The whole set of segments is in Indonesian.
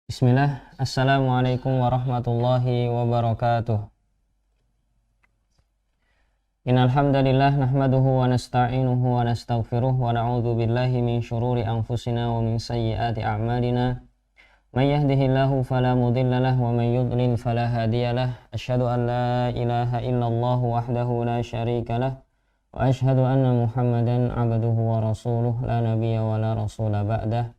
Bismillah, Assalamualaikum warahmatullahi wabarakatuh. Innal hamdalillah nahmaduhu wa nasta'inuhu wa nastaghfiruh wa na'udzu billahi min syururi anfusina wa min sayyiati a'malina. May yahdihillahu fala mudilla lahu wa may yudlil fala hadiyalah. Asyhadu an la ilaha illallah wahdahu la syarika lah wa asyhadu anna Muhammadan 'abduhu wa rasuluh la nabiyya wa la rasula ba'dah.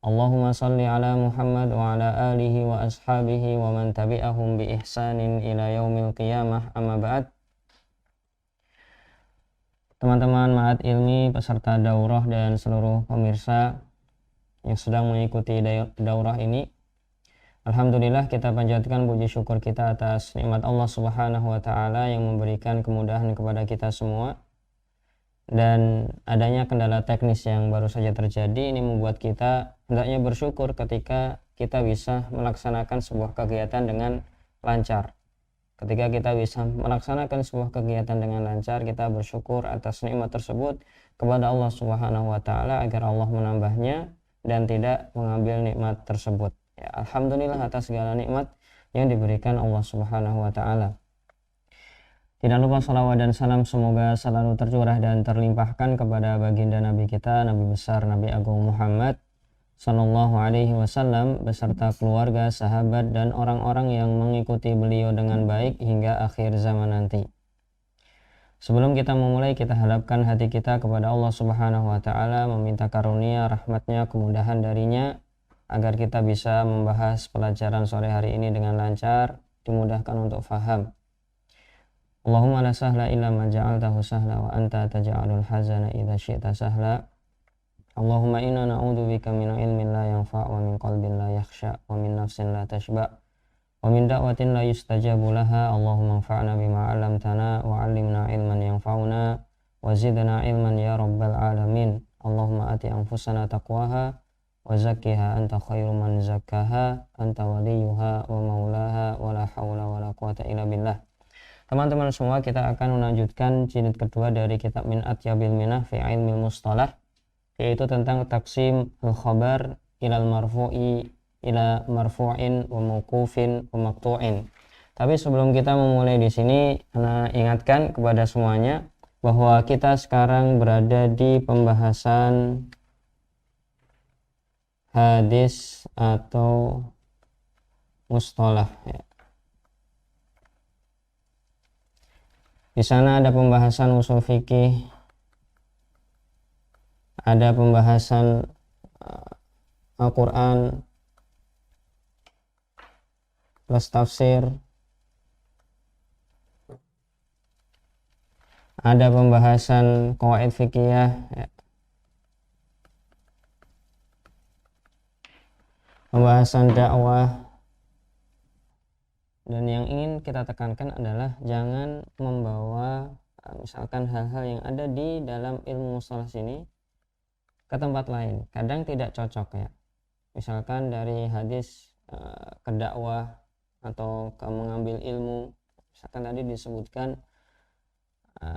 Allahumma salli ala Muhammad wa ala alihi wa ashabihi wa man tabi'ahum bi ihsanin ila yaumil qiyamah, amma ba'd. Teman-teman Ma'had Ilmi, peserta daurah dan seluruh pemirsa yang sedang mengikuti daurah ini, alhamdulillah kita panjatkan puji syukur kita atas nikmat Allah Subhanahu wa taala yang memberikan kemudahan kepada kita semua. Dan adanya kendala teknis yang baru saja terjadi ini membuat kita hendaknya bersyukur ketika kita bisa melaksanakan sebuah kegiatan dengan lancar. Ketika kita bisa melaksanakan sebuah kegiatan dengan lancar, kita bersyukur atas nikmat tersebut kepada Allah Subhanahu wa taala agar Allah menambahnya dan tidak mengambil nikmat tersebut. Ya, alhamdulillah atas segala nikmat yang diberikan Allah Subhanahu wa taala. Tidak lupa salawat dan salam semoga selalu tercurah dan terlimpahkan kepada baginda Nabi kita, Nabi besar Nabi Agung Muhammad Sallallahu Alaihi Wasallam beserta keluarga, sahabat dan orang-orang yang mengikuti beliau dengan baik hingga akhir zaman nanti. Sebelum kita memulai, kita harapkan hati kita kepada Allah Subhanahu Wa Taala, meminta karunia, rahmatnya, kemudahan darinya agar kita bisa membahas pelajaran sore hari ini dengan lancar, dimudahkan untuk faham. Allahumma la sahla illa ma ja'altahu sahla wa anta taj'alul hazana idza syi'ta sahla. Allahumma inna na'udzubika min ilmin la yanfa' wa min qalbin la yakhsha wa min nafsin la tashba' wa min da'watin la yustajabu laha. Allahumma anfa'na bima 'allamtana wa 'allimna ilman yanfa'una wa zidna ilman ya rabbal alamin. Allahumma ati anfusana taqwaha wa zakkiha anta khairu man zakkaha anta waliyuha wa maulaha wa la hawla wa la quwata illa billah. Teman-teman semua, kita akan melanjutkan jilid kedua dari kitab Min Atyabil Minah fi Ilmil Mustalah, yaitu tentang taksim al-khabar ilal marfu'i ila marfu'in wa mauqufin wa maqtu'in. Tapi sebelum kita memulai di sini, ana ingatkan kepada semuanya bahwa kita sekarang berada di pembahasan hadis atau mustalah ya. Di sana ada pembahasan usul fikih, ada pembahasan Al-Quran plus tafsir, ada pembahasan qawaid fikih, pembahasan dakwah. Dan yang ingin kita tekankan adalah jangan membawa misalkan hal-hal yang ada di dalam ilmu mustalah sini ke tempat lain. Kadang tidak cocok ya. Misalkan dari hadis ke dakwah atau ke mengambil ilmu. Misalkan tadi disebutkan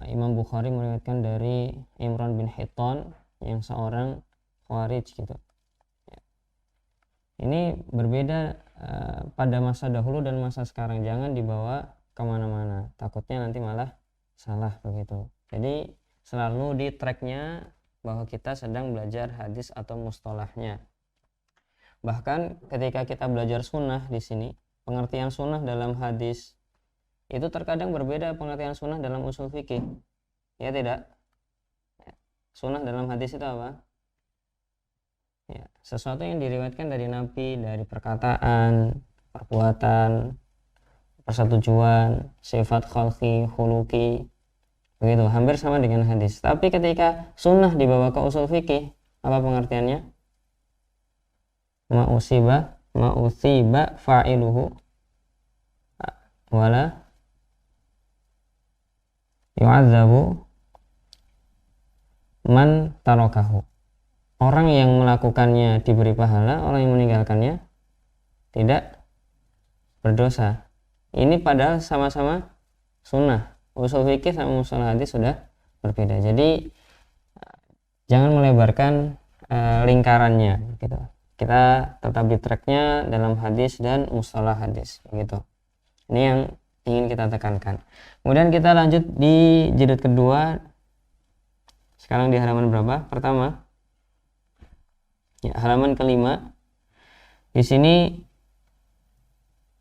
Imam Bukhari meriwayatkan dari Imran bin Hittan yang seorang Khawarij gitu. Ini berbeda pada masa dahulu dan masa sekarang. Jangan dibawa kemana-mana, takutnya nanti malah salah begitu. Jadi selalu di tracknya bahwa kita sedang belajar hadis atau mustalahnya. Bahkan ketika kita belajar sunnah di sini, pengertian sunnah dalam hadis itu terkadang berbeda pengertian sunnah dalam usul fikih. Ya tidak? Sunnah dalam hadis itu apa? Ya, sesuatu yang diriwayatkan dari Nabi, dari perkataan, perbuatan, persetujuan, sifat khalqi, khuluqi, begitu, hampir sama dengan hadis. Tapi ketika sunnah dibawa ke usul fikih, apa pengertiannya? Ma'usiba fa'iluhu wala yu'adzabu man tarakahu. Orang yang melakukannya diberi pahala, orang yang meninggalkannya tidak berdosa. Ini padahal sama-sama sunnah. Usul fikih sama usul hadis sudah berbeda. Jadi jangan melebarkan lingkarannya gitu. kita tetap di tracknya dalam hadis dan mustalah hadis, begitu. Ini yang ingin kita tekankan. Kemudian kita lanjut di jilid kedua. Sekarang di halaman berapa? Pertama. Ya, halaman kelima. Di sini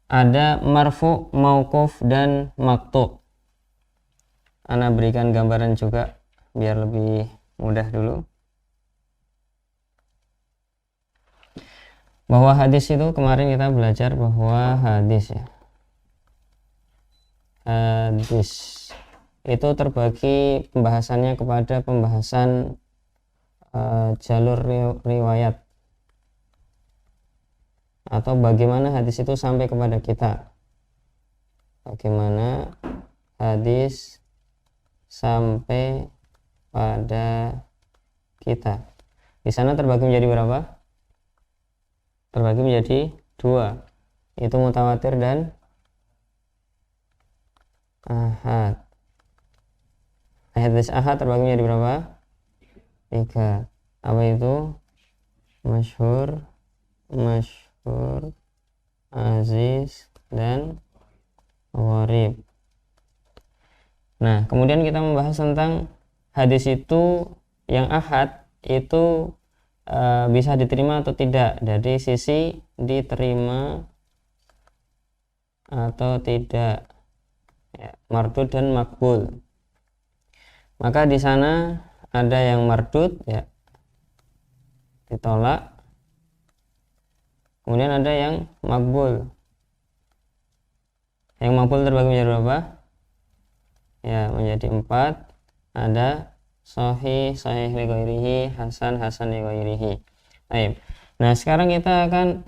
ada marfu, mauquf dan maqtu. Ana berikan gambaran juga biar lebih mudah dulu. Bahwa hadis itu kemarin kita belajar bahwa hadis ya. Hadis itu terbagi pembahasannya kepada pembahasan jalur riwayat atau bagaimana hadis itu sampai kepada kita, bagaimana hadis sampai pada kita. Di sana terbagi menjadi berapa? Terbagi menjadi dua, itu mutawatir dan ahad. Hadis ahad terbagi menjadi berapa? 3. Apa itu? Masyhur, aziz, dan gharib. Nah, kemudian kita membahas tentang hadis itu yang ahad itu bisa diterima atau tidak, dari sisi diterima atau tidak, ya, mardud dan makbul. Maka di sana ada yang mardud, ya, ditolak. Kemudian ada yang makbul. Yang makbul terbagi menjadi berapa? Ya, menjadi 4. Ada sahih li ghairihi, hasan li ghairihi. Baik. Nah, sekarang kita akan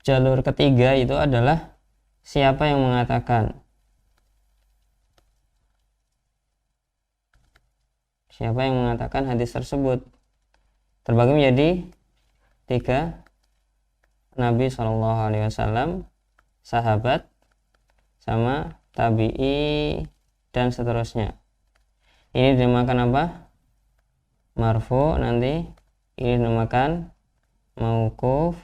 jalur ketiga, itu adalah siapa yang mengatakan. Siapa yang mengatakan hadis tersebut? Terbagi menjadi 3. Nabi SAW, sahabat, sama tabi'i, dan seterusnya. Ini dinamakan apa? Marfu. Nanti ini dinamakan mauquf.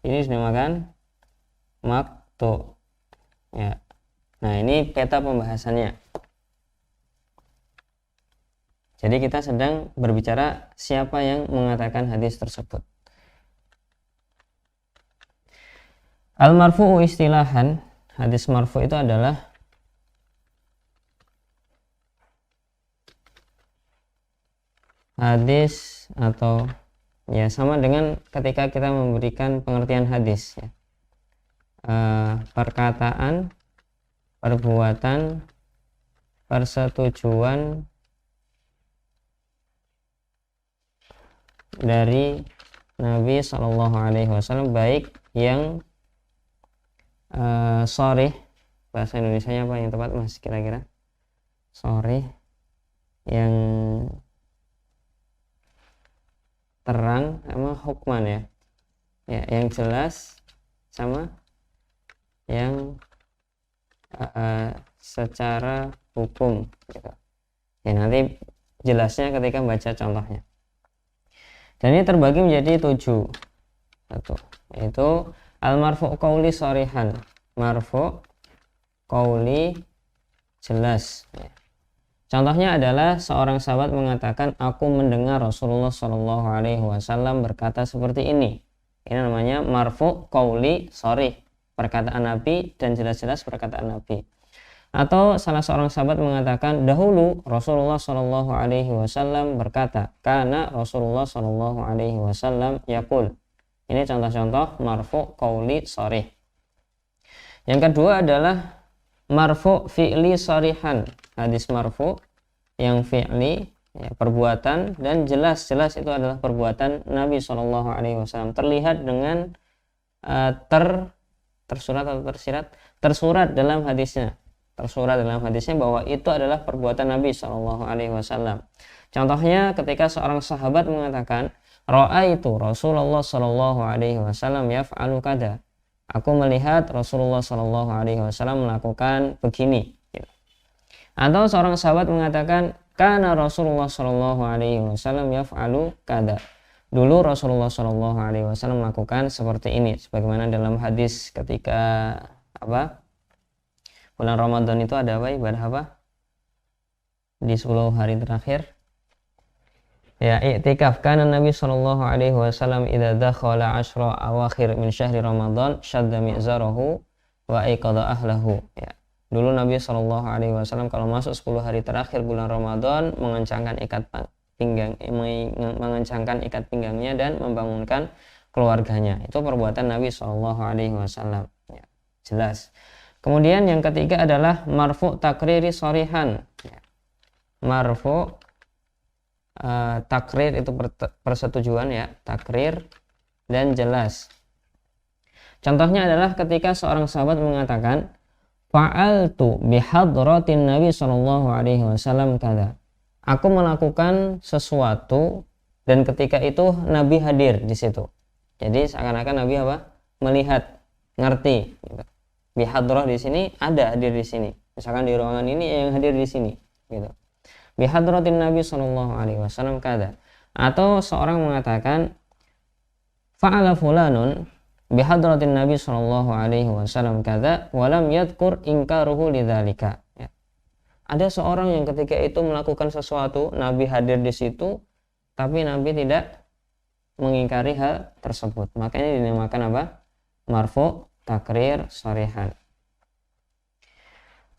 Ini dinamakan maqtu. Ya. Nah, ini peta pembahasannya. Jadi kita sedang berbicara siapa yang mengatakan hadis tersebut. Al-marfu'u istilahan, hadis marfu' itu adalah hadis atau ya sama dengan ketika kita memberikan pengertian hadis, ya. Perkataan, perbuatan, persetujuan dari Nabi SAW, baik yang sharih, bahasa Indonesianya apa yang tepat Mas kira-kira? Sharih, yang terang, sama hukman, ya. Ya, yang jelas sama yang secara hukum, gitu. Ya, nanti jelasnya ketika baca contohnya. Dan ini terbagi menjadi 7. Yaitu al-marfu' qauli sharihan, marfu' qauli jelas, ya. Contohnya adalah seorang sahabat mengatakan, aku mendengar Rasulullah SAW berkata seperti ini. Ini namanya marfu' qauli sharih, perkataan Nabi dan jelas-jelas perkataan Nabi. Atau salah seorang sahabat mengatakan, dahulu Rasulullah SAW berkata, karena Rasulullah SAW yaqul. Ini contoh-contoh marfu' qauli sharih. Yang kedua adalah marfu' fi'li sharihan, hadis marfu' yang fi'li, ya, perbuatan, dan jelas-jelas itu adalah perbuatan Nabi SAW. Terlihat dengan tersurat atau tersirat, tersurat dalam hadisnya. Tersurat dalam hadisnya bahwa itu adalah perbuatan Nabi SAW. Contohnya ketika seorang sahabat mengatakan, ra'aitu Rasulullah SAW yaf'alu kada. Aku melihat Rasulullah SAW melakukan begini. Atau seorang sahabat mengatakan, kana Rasulullah SAW yaf'alu kada. dulu Rasulullah Shallallahu Alaihi Wasallam melakukan seperti ini, sebagaimana dalam hadis ketika bulan Ramadan itu ada ibadah di 10 hari terakhir. Ya, i'tikaf. Kana Nabi sallallahu alaihi wasallam idza dakhala 10 awakhir min syahri Ramadan syadda mi'zarahu wa aiqadha ahlahu. Ya. Dulu Nabi sallallahu alaihi wasallam kalau masuk 10 hari terakhir bulan Ramadan mengencangkan ikat pinggangnya dan membangunkan keluarganya. Itu perbuatan Nabi sallallahu alaihi wasallam. Ya, jelas. Kemudian yang ketiga adalah marfu takriri shorihan. Ya. Marfu takrir itu persetujuan, ya, takrir dan jelas. Contohnya adalah ketika seorang sahabat mengatakan fa'altu bihadratin Nabi sallallahu alaihi wasallam kada. Aku melakukan sesuatu dan ketika itu Nabi hadir di situ. Jadi seakan-akan Nabi melihat, ngerti gitu. Bihadrah di sini ada, hadir di sini. Misalkan di ruangan ini yang hadir di sini gitu. Bihadratin Nabi sallallahu alaihi wasallam kada. Atau seorang mengatakan fa'ala fulanun bihadratin Nabi sallallahu alaihi wasallam kada wa lam yadhkur inkaruhu lidzalika. Ya. Ada seorang yang ketika itu melakukan sesuatu, Nabi hadir di situ, tapi Nabi tidak mengingkari hal tersebut. Makanya dinamakan marfu takrir shorihan.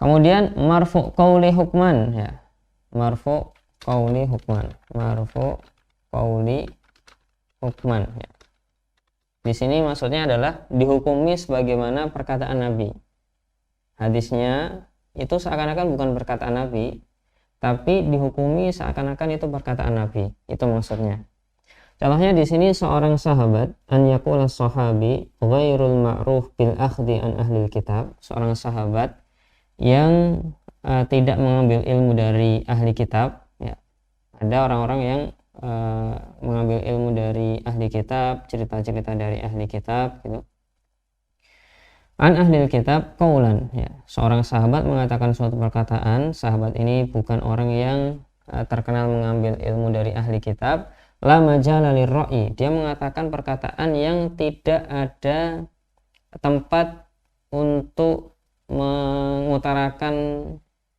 Kemudian marfu qauli hukman, ya. Marfu qauli hukman. Marfu qauli hukman, ya. Di sini maksudnya adalah dihukumi sebagaimana perkataan Nabi. Hadisnya itu seakan-akan bukan perkataan Nabi, tapi dihukumi seakan-akan itu perkataan Nabi. Itu maksudnya. Contohnya di sini seorang sahabat an yaqula sahabi ghairul ma'ruf bil akhdhi an ahlil kitab, seorang sahabat yang tidak mengambil ilmu dari ahli kitab, ya. Ada orang-orang yang mengambil ilmu dari ahli kitab, cerita-cerita dari ahli kitab gitu. An ahlil kitab qaulan, ya. Seorang sahabat mengatakan suatu perkataan, sahabat ini bukan orang yang terkenal mengambil ilmu dari ahli kitab, la majala lirra'i, dia mengatakan perkataan yang tidak ada tempat untuk mengutarakan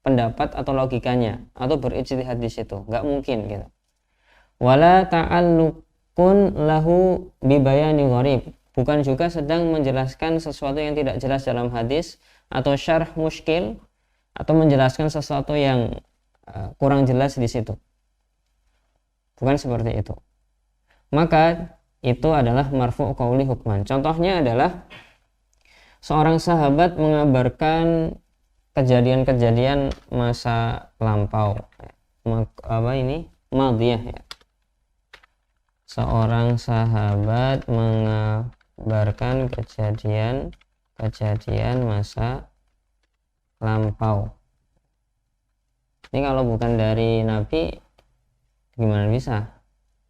pendapat atau logikanya atau berijtihad di situ, nggak mungkin gitu. Wala ta'alluqun lahu bibayani gharib, bukan juga sedang menjelaskan sesuatu yang tidak jelas dalam hadis atau syarh muskil atau menjelaskan sesuatu yang kurang jelas di situ. Bukan seperti itu. Maka itu adalah marfu qauli hukman. Contohnya adalah seorang sahabat mengabarkan kejadian-kejadian masa lampau, madhiyah, ya. Seorang sahabat mengabarkan kejadian masa lampau. Ini kalau bukan dari Nabi gimana bisa?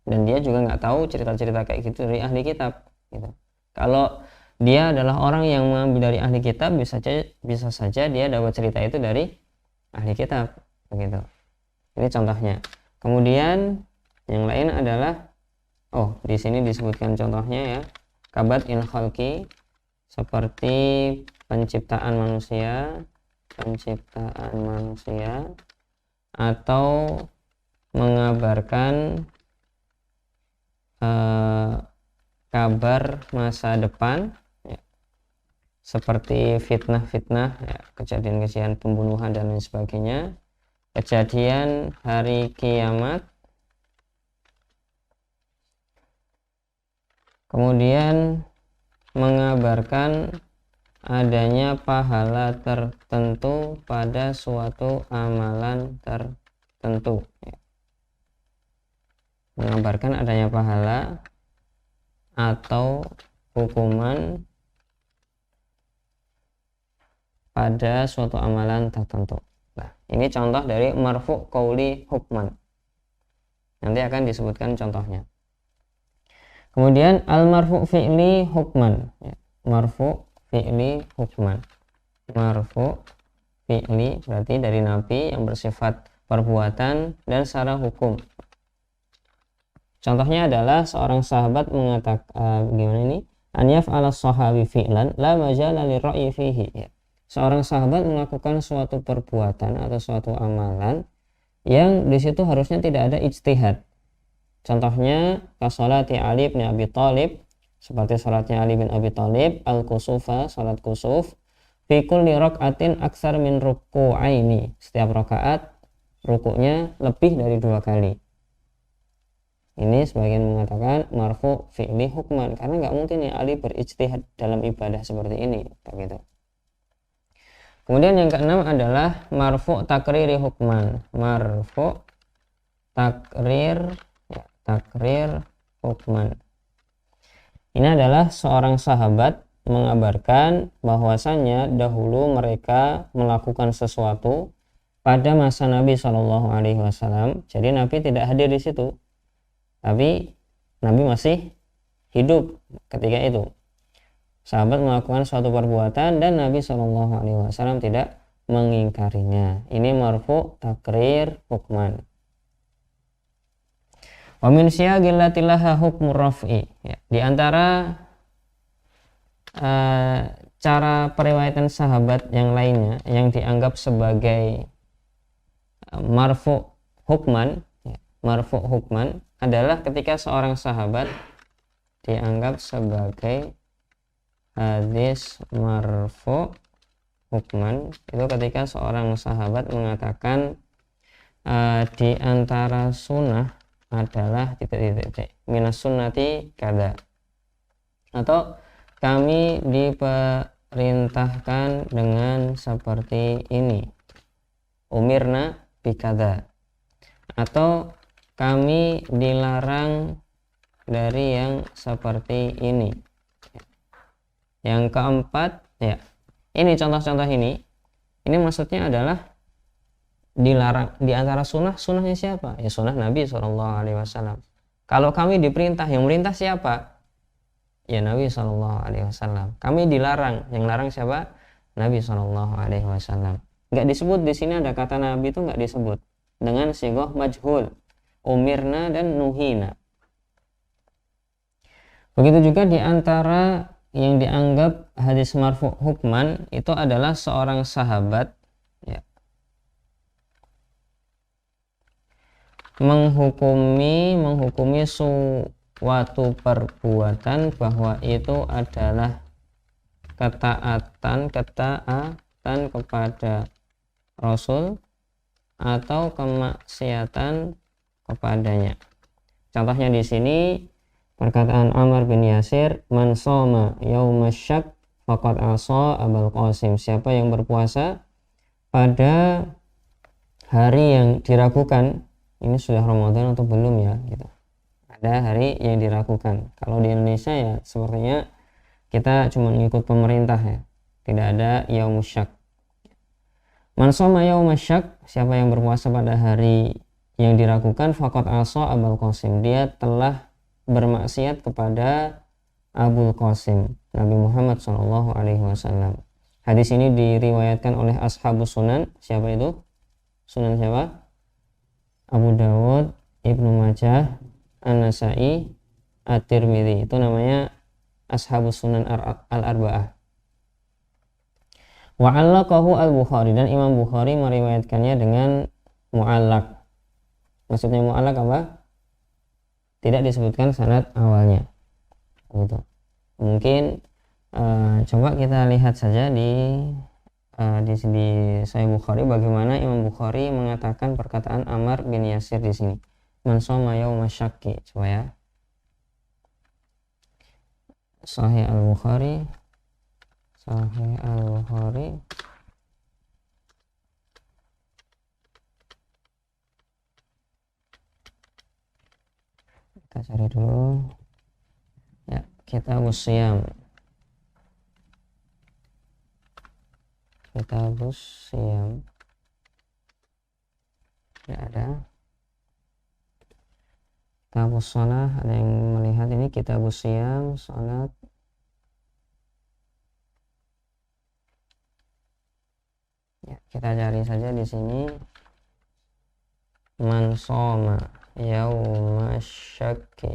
Dan dia juga nggak tahu cerita-cerita kayak gitu dari ahli kitab gitu. Kalau dia adalah orang yang mengambil dari ahli kitab, bisa saja dia dapat cerita itu dari ahli kitab begitu. Ini contohnya. Kemudian yang lain adalah di sini disebutkan contohnya, ya. Kabat il khalqi, seperti penciptaan manusia atau mengabarkan kabar masa depan, ya. Seperti fitnah-fitnah, ya, kejadian-kejadian pembunuhan dan lain sebagainya, kejadian hari kiamat, kemudian mengabarkan adanya pahala tertentu pada suatu amalan tertentu, ya. Mengabarkan adanya pahala atau hukuman pada suatu amalan tertentu. Nah, ini contoh dari marfu qauli hukman. Nanti akan disebutkan contohnya. Kemudian al marfu fi'li hukman, ya. Marfu fi'li hukman. Marfu fi'li berarti dari Nabi yang bersifat perbuatan dan secara hukum. Contohnya adalah seorang sahabat mengatakan gimana ini? An yaf'ala sahabi fi'lan la majala lirra'yi fihi. Ya. Seorang sahabat melakukan suatu perbuatan atau suatu amalan yang di situ harusnya tidak ada ijtihad. Contohnya kasolati Ali bin Abi Thalib, seperti salatnya Ali bin Abi Thalib, al-kusufa, salat kusuf, fi kulli rak'atin aksar min ruku'aini. Setiap rakaat rukuknya lebih dari 2 kali. Ini sebagian mengatakan marfu fi'li hukman, karena nggak mungkin ya Ali berijtihad dalam ibadah seperti ini, begitu. Kemudian yang keenam adalah marfu takriri hukman. Marfu takrir hukman. Ini adalah seorang sahabat mengabarkan bahwasannya dahulu mereka melakukan sesuatu pada masa Nabi Shallallahu Alaihi Wasallam. Jadi Nabi tidak hadir di situ, tapi Nabi masih hidup ketika itu. Sahabat melakukan suatu perbuatan dan Nabi Shallallahu Alaihi Wasallam tidak mengingkarinya. Ini marfu takrir hukman. Wa min siyagil latilaha hukmu raf'i. Ya, di antara cara periwayatan sahabat yang lainnya yang dianggap sebagai marfu hukman, ya, marfu hukman adalah ketika seorang sahabat dianggap sebagai hadis marfu hukman, itu ketika seorang sahabat mengatakan di antara sunnah adalah titik-titik minas sunnati kada, atau kami diperintahkan dengan seperti ini, umirna bikada, atau kami dilarang dari yang seperti ini. Yang keempat, ya, ini contoh-contoh ini maksudnya adalah dilarang di antara sunnahnya siapa? Ya sunnah Nabi SAW. Kalau kami diperintah, yang merintah siapa? Ya Nabi SAW. Kami dilarang, yang larang siapa? Nabi SAW. Nggak disebut di sini, ada kata Nabi itu nggak disebut dengan sigoh majhul, umirna dan nuhina. Begitu juga di antara yang dianggap hadis marfu hukman itu adalah seorang sahabat, ya, menghukumi suatu perbuatan bahwa itu adalah ketaatan kepada Rasul atau kemaksiatan kepadanya. Contohnya di sini perkataan Ammar bin Yasir, man shoma yaumasyak faqad asa Abul Qasim. Siapa yang berpuasa pada hari yang diragukan, ini sudah Ramadan atau belum ya, gitu. Ada hari yang diragukan. Kalau di Indonesia ya sepertinya kita cuma ngikut pemerintah ya, tidak ada yaumusyak. Man shoma yaumasyak, siapa yang berpuasa pada hari yang diragukan, faqad asa Abul Qasim, dia telah bermaksiat kepada Abul Qasim, Nabi Muhammad SAW. Hadis ini diriwayatkan oleh ashabus sunan. Siapa itu? Sunan siapa? Abu Dawud, Ibnu Majah, An-Nasai, At-Tirmidzi. Itu namanya ashabus sunan al-arba'ah. Wa 'allaqahu al-Bukhari, dan Imam Bukhari meriwayatkannya dengan mu'allaq. Maksudnya mu'allaq apa? Tidak disebutkan sanad awalnya, gitu. Mungkin coba kita lihat saja di Sahih Bukhari bagaimana Imam Bukhari mengatakan perkataan Ammar bin Yasir di sini. Man shoma yaumasyakki. Coba ya. Sahih Al-Bukhari. Kita cari dulu. Ya, Kitabus Shiyam. Kitabus Shiyam. Tidak ada. Kitabus Shalah, ada yang melihat ini Kitabus Shiyam, salat. Ya, kita cari saja di sini. Man shoma. Yaumasyaki.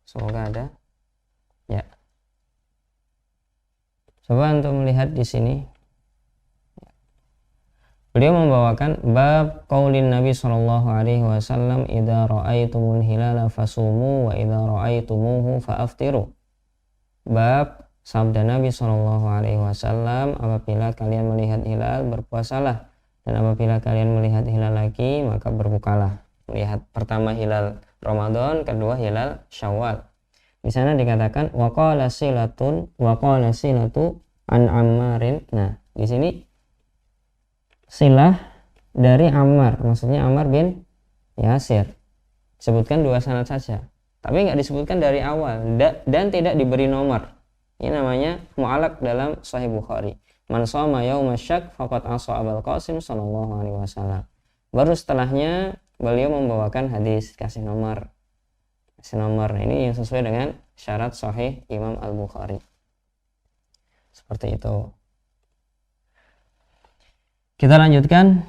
Semoga ada. Ya. Coba untuk melihat di sini. Beliau membawakan bab qaulin Nabi sallallahu alaihi wasallam idza ra'aitumul hilala fasumu wa idza ra'aitumuhu fa'aftiru. Bab sabda Nabi sallallahu alaihi wasallam, apabila kalian melihat hilal berpuasalah, dan apabila kalian melihat hilal lagi maka berbukalah. Melihat pertama hilal Ramadan, kedua hilal Syawal. Di sana dikatakan waqala silatu an Ammarin. Nah, di sini silah dari Ammar, maksudnya Ammar bin Yasir. Disebutkan dua sanad saja, tapi nggak disebutkan dari awal dan tidak diberi nomor. Ini namanya mu'alaq dalam Sahih Bukhari. Man shoma yaumasyak faqad asa Abul Qasim sallallahu alaihi wasallam. Baru setelahnya beliau membawakan hadis kasih nomor. Ini yang sesuai dengan syarat Sahih Imam Al-Bukhari. Seperti itu. Kita lanjutkan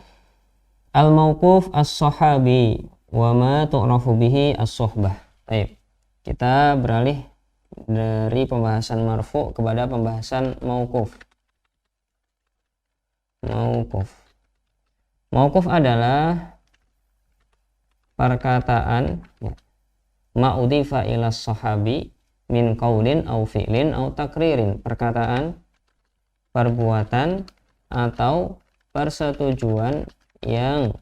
al-mauquf as-sahabi wa ma tu'rafu bihi as-suhbah. Baik. Kita beralih dari pembahasan marfu kepada pembahasan mauquf. Mauquf adalah perkataan ma'udhifa ila sahabi min qaulin au fi'lin au takririn. Perkataan, perbuatan atau persetujuan yang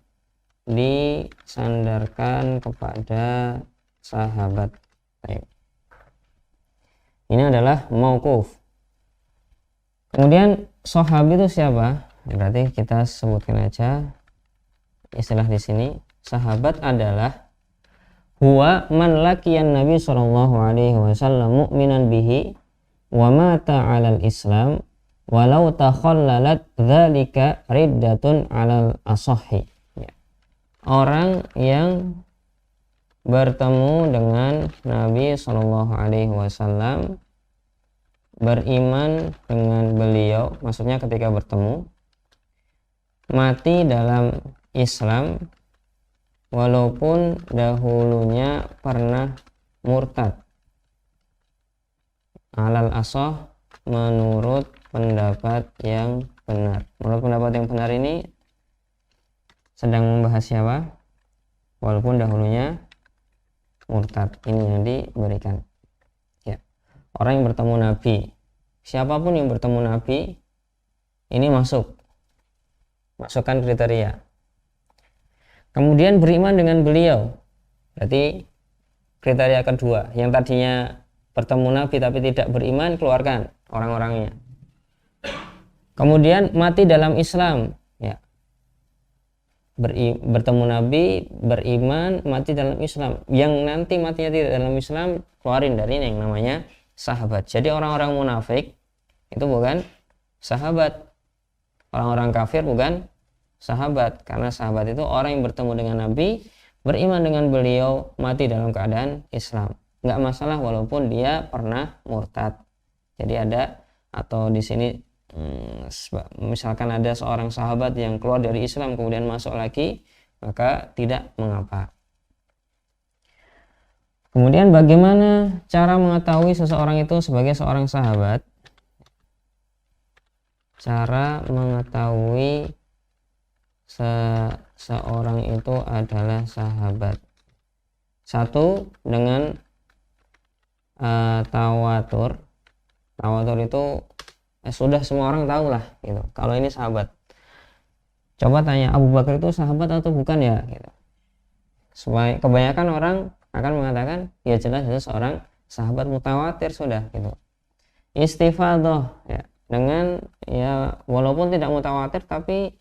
disandarkan kepada sahabat. Baik. Ini adalah mauquf. Kemudian sahabi itu siapa? Berarti kita sebutkan aja istilah di sini. Sahabat adalah huwa man laqiyan Nabi sallallahu alaihi wasallam mu'minan bihi wa mata 'alal Islam walau takhallalat dzalika riddatun 'alal asahhi. Orang yang bertemu dengan Nabi sallallahu alaihi wasallam, beriman dengan beliau, maksudnya ketika bertemu, mati dalam Islam walaupun dahulunya pernah murtad. Alal asah, menurut pendapat yang benar. Menurut pendapat yang benar ini sedang membahas siapa? Walaupun dahulunya murtad. Ini yang diberikan. Ya. Orang yang bertemu Nabi, siapapun yang bertemu Nabi, ini masukkan kriteria. Kemudian beriman dengan beliau, berarti kriteria kedua. Yang tadinya bertemu Nabi tapi tidak beriman, keluarkan orang-orangnya. Kemudian mati dalam Islam, ya. Bertemu Nabi, beriman, mati dalam Islam. Yang nanti matinya tidak dalam Islam, keluarin dari yang namanya sahabat. Jadi orang-orang munafik itu bukan sahabat. Orang-orang kafir bukan sahabat, karena sahabat itu orang yang bertemu dengan Nabi, beriman dengan beliau, mati dalam keadaan Islam. Nggak masalah walaupun dia pernah murtad. Jadi ada, atau di sini misalkan ada seorang sahabat yang keluar dari Islam kemudian masuk lagi, maka tidak mengapa. Kemudian bagaimana cara mengetahui seseorang itu sebagai seorang sahabat? Cara mengetahui seorang itu adalah sahabat. Satu, dengan tawatur. Tawatur itu sudah semua orang tahu lah gitu. Kalau ini sahabat. Coba tanya Abu Bakar itu sahabat atau bukan ya gitu. Supaya kebanyakan orang akan mengatakan ya jelas itu seorang sahabat, mutawatir sudah gitu. Istifadhah ya, dengan ya walaupun tidak mutawatir tapi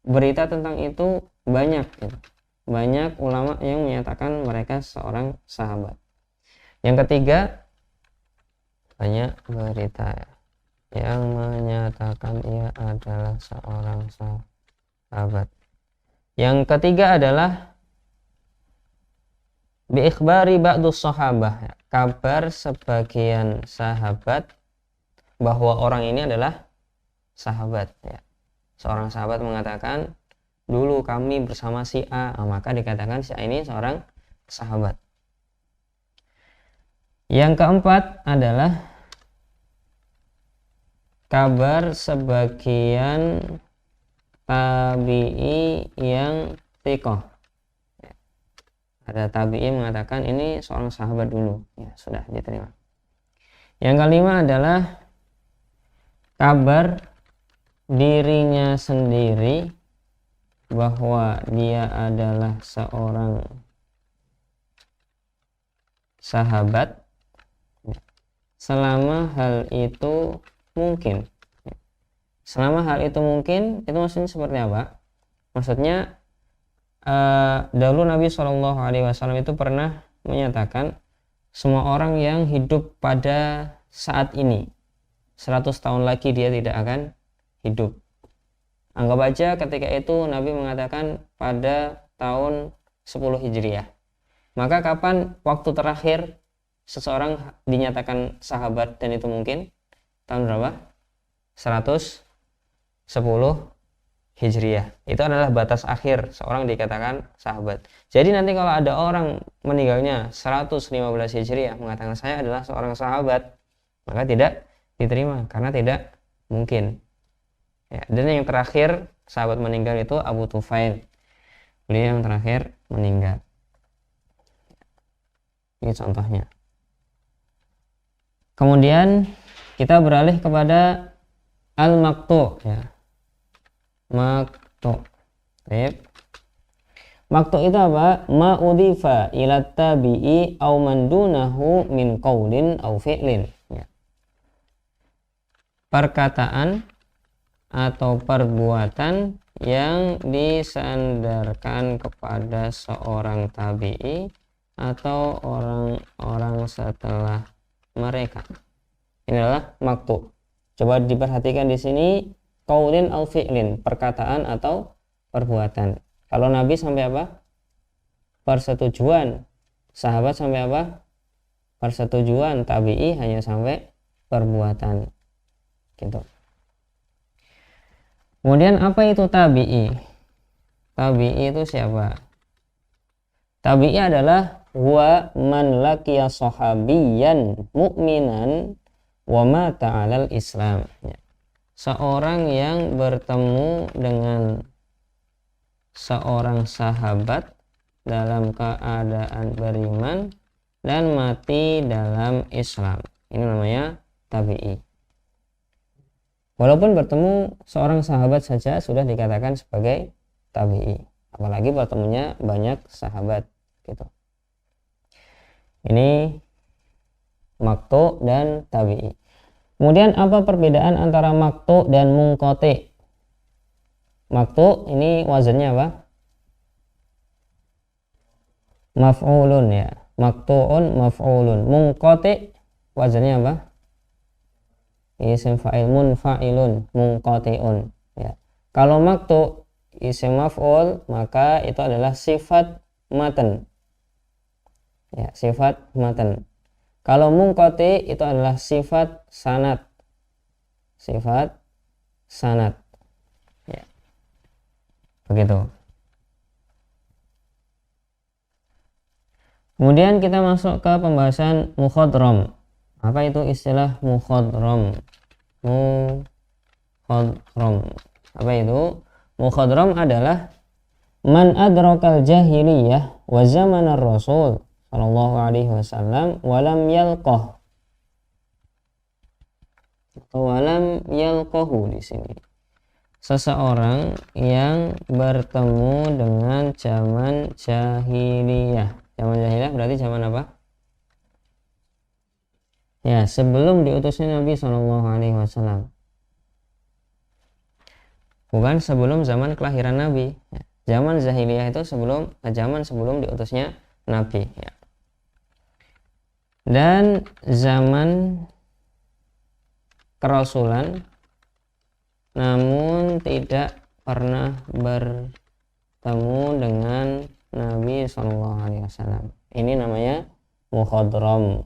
berita tentang itu banyak gitu. Banyak ulama yang menyatakan mereka seorang sahabat. Yang ketiga, banyak berita yang menyatakan ia adalah seorang sahabat. Yang ketiga adalah bi ikhbari ba'dus sahabah, kabar sebagian sahabat bahwa orang ini adalah sahabat ya. Seorang sahabat mengatakan dulu kami bersama si A, maka dikatakan si A ini seorang sahabat. Yang keempat adalah kabar sebagian tabi'i yang thiqah. Ada tabi'i mengatakan ini seorang sahabat dulu, ya sudah diterima. Yang kelima adalah kabar dirinya sendiri bahwa dia adalah seorang sahabat selama hal itu mungkin. Selama hal itu mungkin, itu maksudnya seperti apa? Maksudnya dahulu Nabi SAW itu pernah menyatakan semua orang yang hidup pada saat ini 100 tahun lagi dia tidak akan hidup. Anggap aja ketika itu Nabi mengatakan pada tahun 10 Hijriah. Maka kapan waktu terakhir seseorang dinyatakan sahabat dan itu mungkin? Tahun berapa? 110 Hijriah. Itu adalah batas akhir seorang dikatakan sahabat. Jadi nanti kalau ada orang meninggalnya 115 Hijriah mengatakan saya adalah seorang sahabat, maka tidak diterima karena tidak mungkin. Ya, dan yang terakhir sahabat meninggal itu Abu Tufail. Beliau yang terakhir meninggal. Ini contohnya. Kemudian kita beralih kepada al-maqtu', ya. Maqtu'. Baik. Maqtu' itu apa? Ma udhifa ila tabi'i aw man dunahu min qaulin aw fi'lin. Ya. Perkataan atau perbuatan yang disandarkan kepada seorang tabi'i atau orang-orang setelah mereka. Ini adalah maqtu'. Coba diperhatikan di sini, qaulin au fi'lin, perkataan atau perbuatan. Kalau Nabi sampai apa? Persetujuan. Sahabat sampai apa? Persetujuan. Tabi'i hanya sampai perbuatan. Gitu. Kemudian apa itu tabi'i? Tabi'i itu siapa? Tabi'i adalah huwa man laqiya sahabiyan mu'minan wa mata 'alal Islam. Ya. Seorang yang bertemu dengan seorang sahabat dalam keadaan beriman dan mati dalam Islam. Ini namanya tabi'i. Walaupun bertemu seorang sahabat saja sudah dikatakan sebagai tabi'i, apalagi bertemunya banyak sahabat gitu. Ini maqtu' dan tabi'i. Kemudian apa perbedaan antara maqtu' dan munqati'? Maqtu' ini wazannya apa? Maf'ulun, ya. Maqtu'un maf'ulun. Munqati' wazannya apa? Isim fa'il munfa'ilun munqati'un, ya. Kalau maqtu' isim maf'ul, maka itu adalah sifat matan, ya, sifat matan. Kalau munqati' itu adalah sifat sanad, sifat sanad, ya. Begitu. Kemudian kita masuk ke pembahasan mukhadram. Apa itu istilah mukhadram? Mukhadram. Apa itu? Mukhadram adalah man adrakal jahiliyah wa zamanar rasul sallallahu alaihi wasallam wa lam yalqah. Wa lam yalqahu di sini. Seseorang yang bertemu dengan zaman jahiliyah. Zaman jahiliyah berarti zaman apa? Ya, sebelum diutusnya Nabi SAW. Bukan sebelum zaman kelahiran Nabi. Ya, zaman jahiliyah itu zaman sebelum diutusnya Nabi. Ya. Dan zaman kerasulan, namun tidak pernah bertemu dengan Nabi SAW. Ini namanya mukhadram.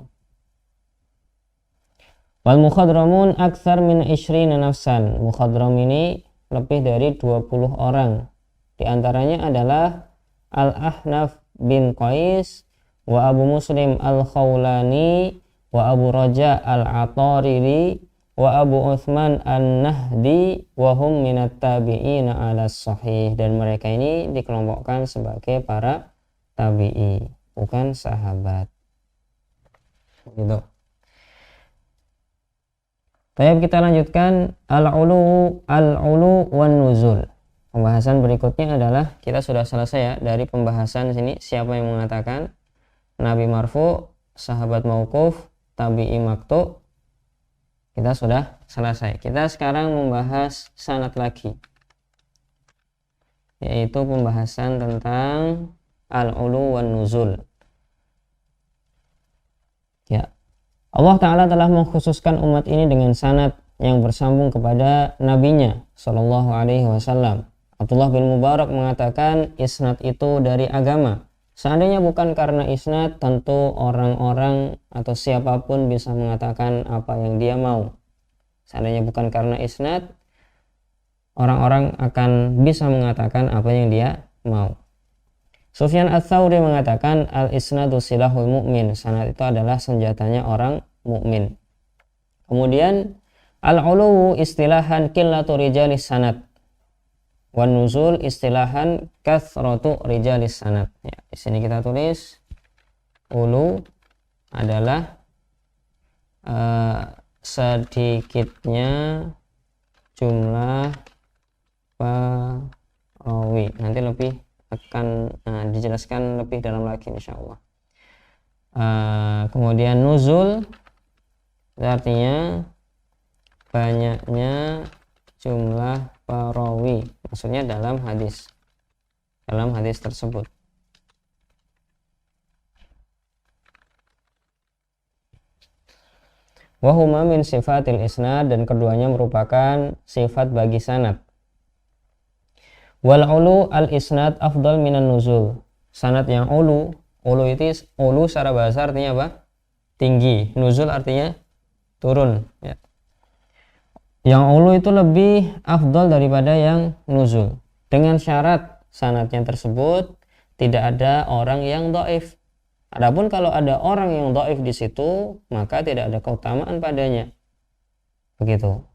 Wal mukhadramun aktsar min 20 nafsan. Mukhadram ini lebih dari 20 orang. Di antaranya adalah Al-Ahnaf bin Qais wa Abu Muslim al-Khawlani wa Abu Raja al-Atariri wa Abu Uthman an-Nahdi wa hum minat tabi'ina ala sahih. Dan mereka ini dikelompokkan sebagai para tabi'i, bukan sahabat. Gitu. Baik, kita lanjutkan al-ulu wan nuzul. Pembahasan berikutnya adalah, kita sudah selesai ya dari pembahasan sini siapa yang mengatakan, Nabi marfu, sahabat mauquf, tabi'i maqtu. Kita sudah selesai. Kita sekarang membahas sanad lagi, yaitu pembahasan tentang al-ulu wan nuzul. Ya. Allah Ta'ala telah mengkhususkan umat ini dengan sanad yang bersambung kepada nabinya Shallallahu Alaihi Wasallam. Abdullah bin Mubarak mengatakan isnad itu dari agama. Seandainya bukan karena isnad, tentu orang-orang atau siapapun bisa mengatakan apa yang dia mau. Seandainya bukan karena isnad, orang-orang akan bisa mengatakan apa yang dia mau. Sufyan ats-Tsauri mengatakan al-isnadu silahul mu'min. Sanad itu adalah senjatanya orang mukmin. Kemudian al-uluwu istilahan qillatu rijalis sanad. Wan nuzul istilahan kathratu rijalis sanad. Ya, di sini kita tulis ulu adalah sedikitnya jumlah perawi. Nanti lebih akan dijelaskan lebih dalam lagi insyaallah. Kemudian nuzul itu artinya banyaknya jumlah perawi, maksudnya dalam hadis tersebut. Wahuma min sifatil isnad, dan keduanya merupakan sifat bagi sanad. Wal ulu al isnad afdal minan nuzul. Sanad yang ulu itu ulu secara bahasa artinya apa? Tinggi. Nuzul artinya turun. Ya. Yang ulu itu lebih afdal daripada yang nuzul, dengan syarat sanadnya tersebut tidak ada orang yang dhaif. Adapun kalau ada orang yang dhaif di situ, maka tidak ada keutamaan padanya. Begitu.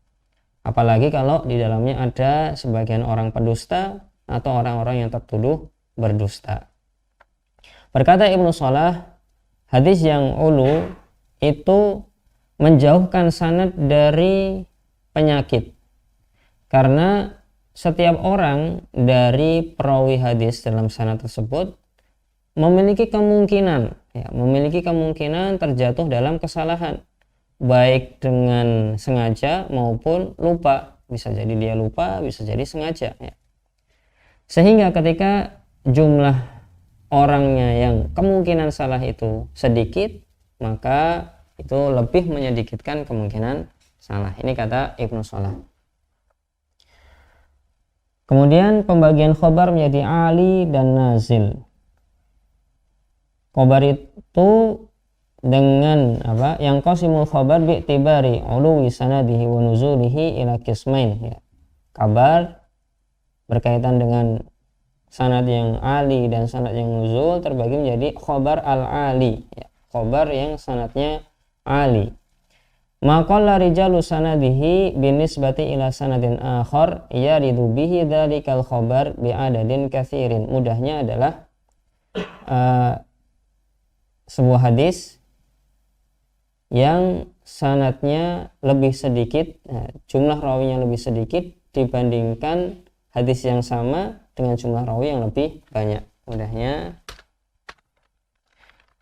Apalagi kalau di dalamnya ada sebagian orang pendusta atau orang-orang yang tertuduh berdusta. Berkata Ibnu Shalah, hadis yang ulu itu menjauhkan sanad dari penyakit, karena setiap orang dari perawi hadis dalam sanad tersebut memiliki kemungkinan terjatuh dalam kesalahan, baik dengan sengaja maupun lupa. Bisa jadi dia lupa, bisa jadi sengaja ya. Sehingga ketika jumlah orangnya yang kemungkinan salah itu sedikit, maka itu lebih menyedikitkan kemungkinan salah. Ini kata Ibnu Shalah. Kemudian pembagian khobar menjadi ali dan nazil. Khobar itu dengan apa? Yang qasimul khobar bi'tibari uluwi sanadihi wa nuzulihi ila qismain ya. Kabar berkaitan dengan sanad yang ali dan sanad yang nuzul terbagi menjadi khobar al-ali ya. Khobar yang sanadnya ali. Maqalla rijalu sanadihi binisbati ila sanadin akhar yaridu bihi dzalikal khobar bi'adadin katsirin. Mudahnya adalah sebuah hadis yang sanadnya lebih sedikit, jumlah rawinya lebih sedikit dibandingkan hadis yang sama dengan jumlah rawi yang lebih banyak. Mudahnya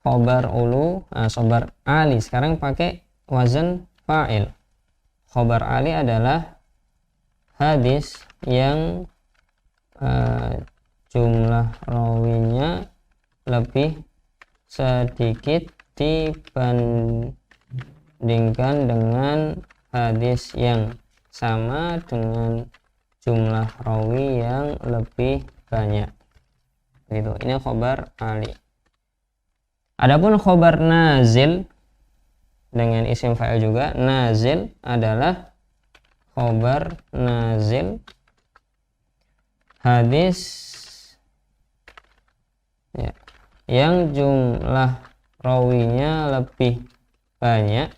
khobar ulu, khobar ali. Sekarang pakai wazan fa'il. Khobar ali adalah hadis yang jumlah rawinya lebih sedikit dibandingkan dengan hadis yang sama dengan jumlah rawi yang lebih banyak. Gitu. Ini khobar ali. Adapun khobar nazil dengan isim fa'il juga, nazil adalah khobar nazil hadis ya, yang jumlah rawinya lebih banyak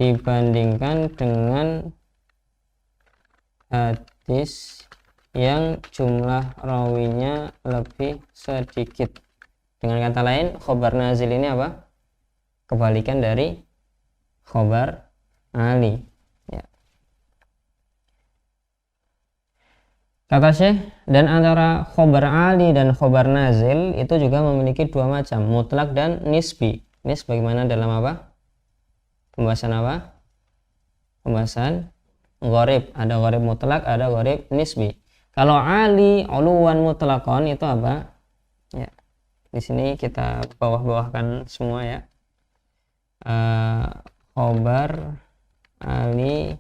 dibandingkan dengan hadis yang jumlah rawinya lebih sedikit. Dengan kata lain, khobar nazil ini apa? Kebalikan dari khobar ali. Ya. Kata Syekh, dan antara khobar ali dan khobar nazil itu juga memiliki dua macam, mutlak dan nisbi. Ini sebagaimana dalam apa? Pembahasan apa? Pembahasan gharib. Ada gharib mutlak, ada gharib nisbi. Kalau ali uluwan mutlakon itu apa? Ya. Di sini kita bawah-bawahkan semua ya. Khobar ali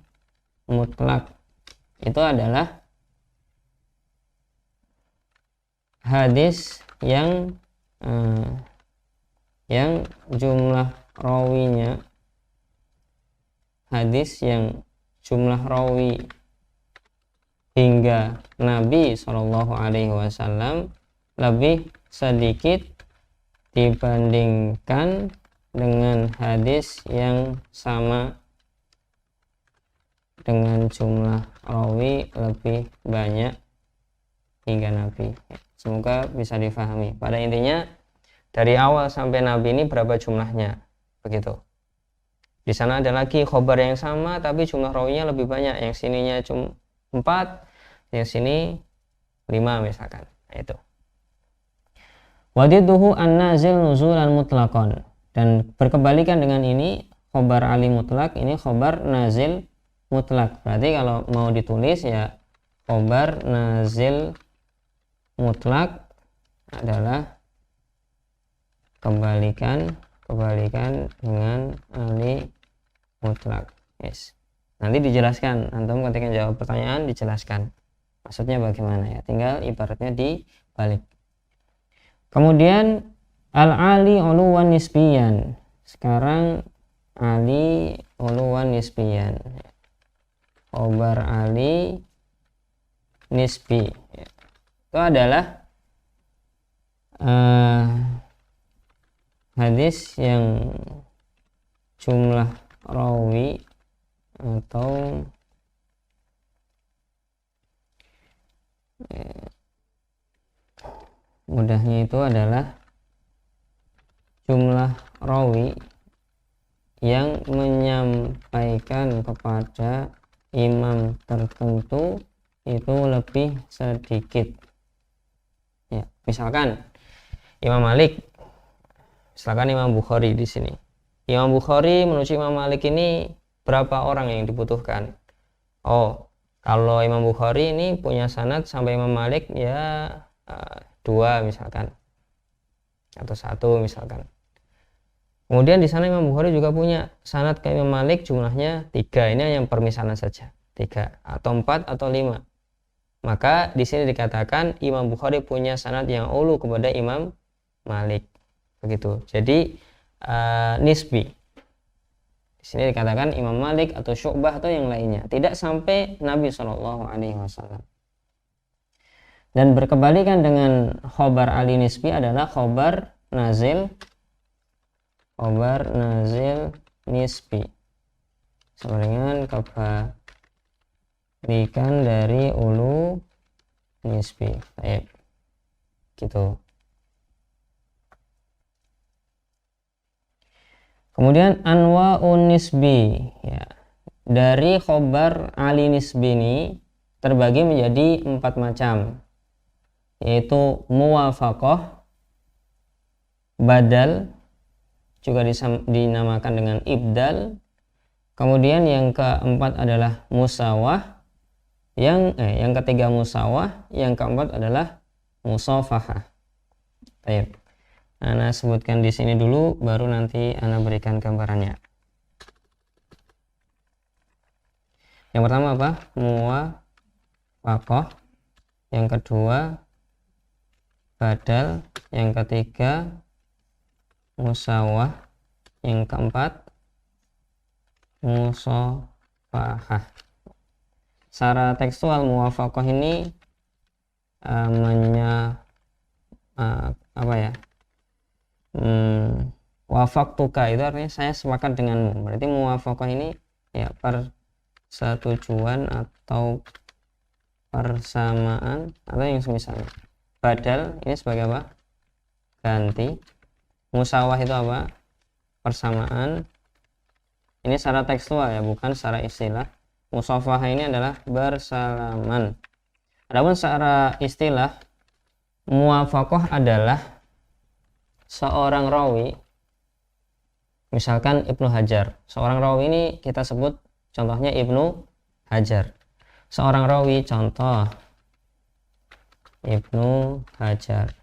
mutlak itu adalah hadis yang jumlah rawinya, hadis yang jumlah rawi hingga Nabi Shallallahu Alaihi Wasallam lebih sedikit dibandingkan dengan hadis yang sama dengan jumlah rawi lebih banyak hingga Nabi. Semoga bisa difahami. Pada intinya dari awal sampai Nabi ini berapa jumlahnya, begitu. Di sana ada lagi khobar yang sama tapi jumlah rawinya lebih banyak. Yang sininya cuma 4, yang sini 5 misalkan. Nah, itu. Wadiduhu an-nazil nuzulan mutlaqan. Dan berkebalikan dengan ini, khobar ali mutlak, ini khobar nazil mutlak. Berarti kalau mau ditulis ya khobar nazil mutlak adalah kebalikan dengan ali mutlak. Yes. Nanti dijelaskan, antum ketika jawab pertanyaan dijelaskan maksudnya bagaimana ya, tinggal ibaratnya dibalik. Kemudian al-ali uluwan nisbiyan. Sekarang ali uluwan nisbiyan. Khobar ali nisbi. Itu adalah hadis yang jumlah rawi atau mudahnya itu adalah jumlah rawi yang menyampaikan kepada imam tertentu itu lebih sedikit. Ya, misalkan Imam Malik, misalkan Imam Bukhari di sini. Imam Bukhari menuju Imam Malik ini berapa orang yang dibutuhkan? Oh, kalau Imam Bukhari ini punya sanad sampai Imam Malik ya 2 misalkan, atau 1 misalkan. Kemudian di sana Imam Bukhari juga punya sanad ke Imam Malik jumlahnya 3. Ini yang permisalan saja, 3 atau 4 atau 5. Maka di sini dikatakan Imam Bukhari punya sanad yang ulu kepada Imam Malik, begitu. Jadi nisbi. Di sini dikatakan Imam Malik atau Syu'bah atau yang lainnya, tidak sampai Nabi Shallallahu Alaihi Wasallam. Dan berkebalikan dengan khobar ali nisbi adalah khobar nazil nisbi. Sama dengan kebalikan dari ulu nisbi. Baik. Gitu. Kemudian anwa'un nisbi, ya. Dari khobar ali nisbi ini terbagi menjadi 4 macam, yaitu muwafaqah, badal, juga dinamakan dengan ibdal. Kemudian yang keempat adalah musawah, yang ketiga musawah, yang keempat adalah musafahah. Baik. Ana sebutkan di sini dulu, baru nanti Ana berikan gambarannya. Yang pertama apa? Muwafaqah. Yang kedua badal. Yang ketiga musawah. Yang keempat musafahah. Secara tekstual muwafaqah ini wafaqtuka itu artinya saya sepakat denganmu. Berarti muwafaqah ini ya persetujuan atau persamaan atau yang semisalnya. Badal ini sebagai apa? Ganti. Musawah itu apa? Persamaan. Ini secara tekstual ya, bukan secara istilah. Musafah ini adalah bersalaman. Adapun secara istilah, muwafaqah adalah seorang rawi, misalkan Ibnu Hajar. Seorang rawi ini kita sebut contohnya Ibnu Hajar. Seorang rawi, contoh Ibnu Hajar.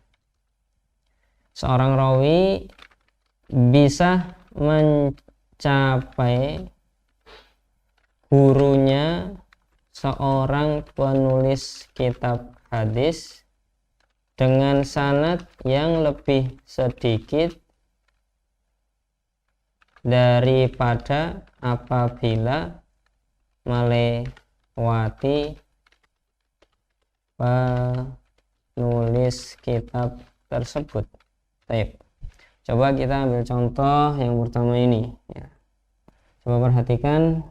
Seorang rawi bisa mencapai gurunya seorang penulis kitab hadis dengan sanad yang lebih sedikit daripada apabila melewati penulis kitab tersebut. Baik. Coba kita ambil contoh yang pertama ini ya. Coba perhatikan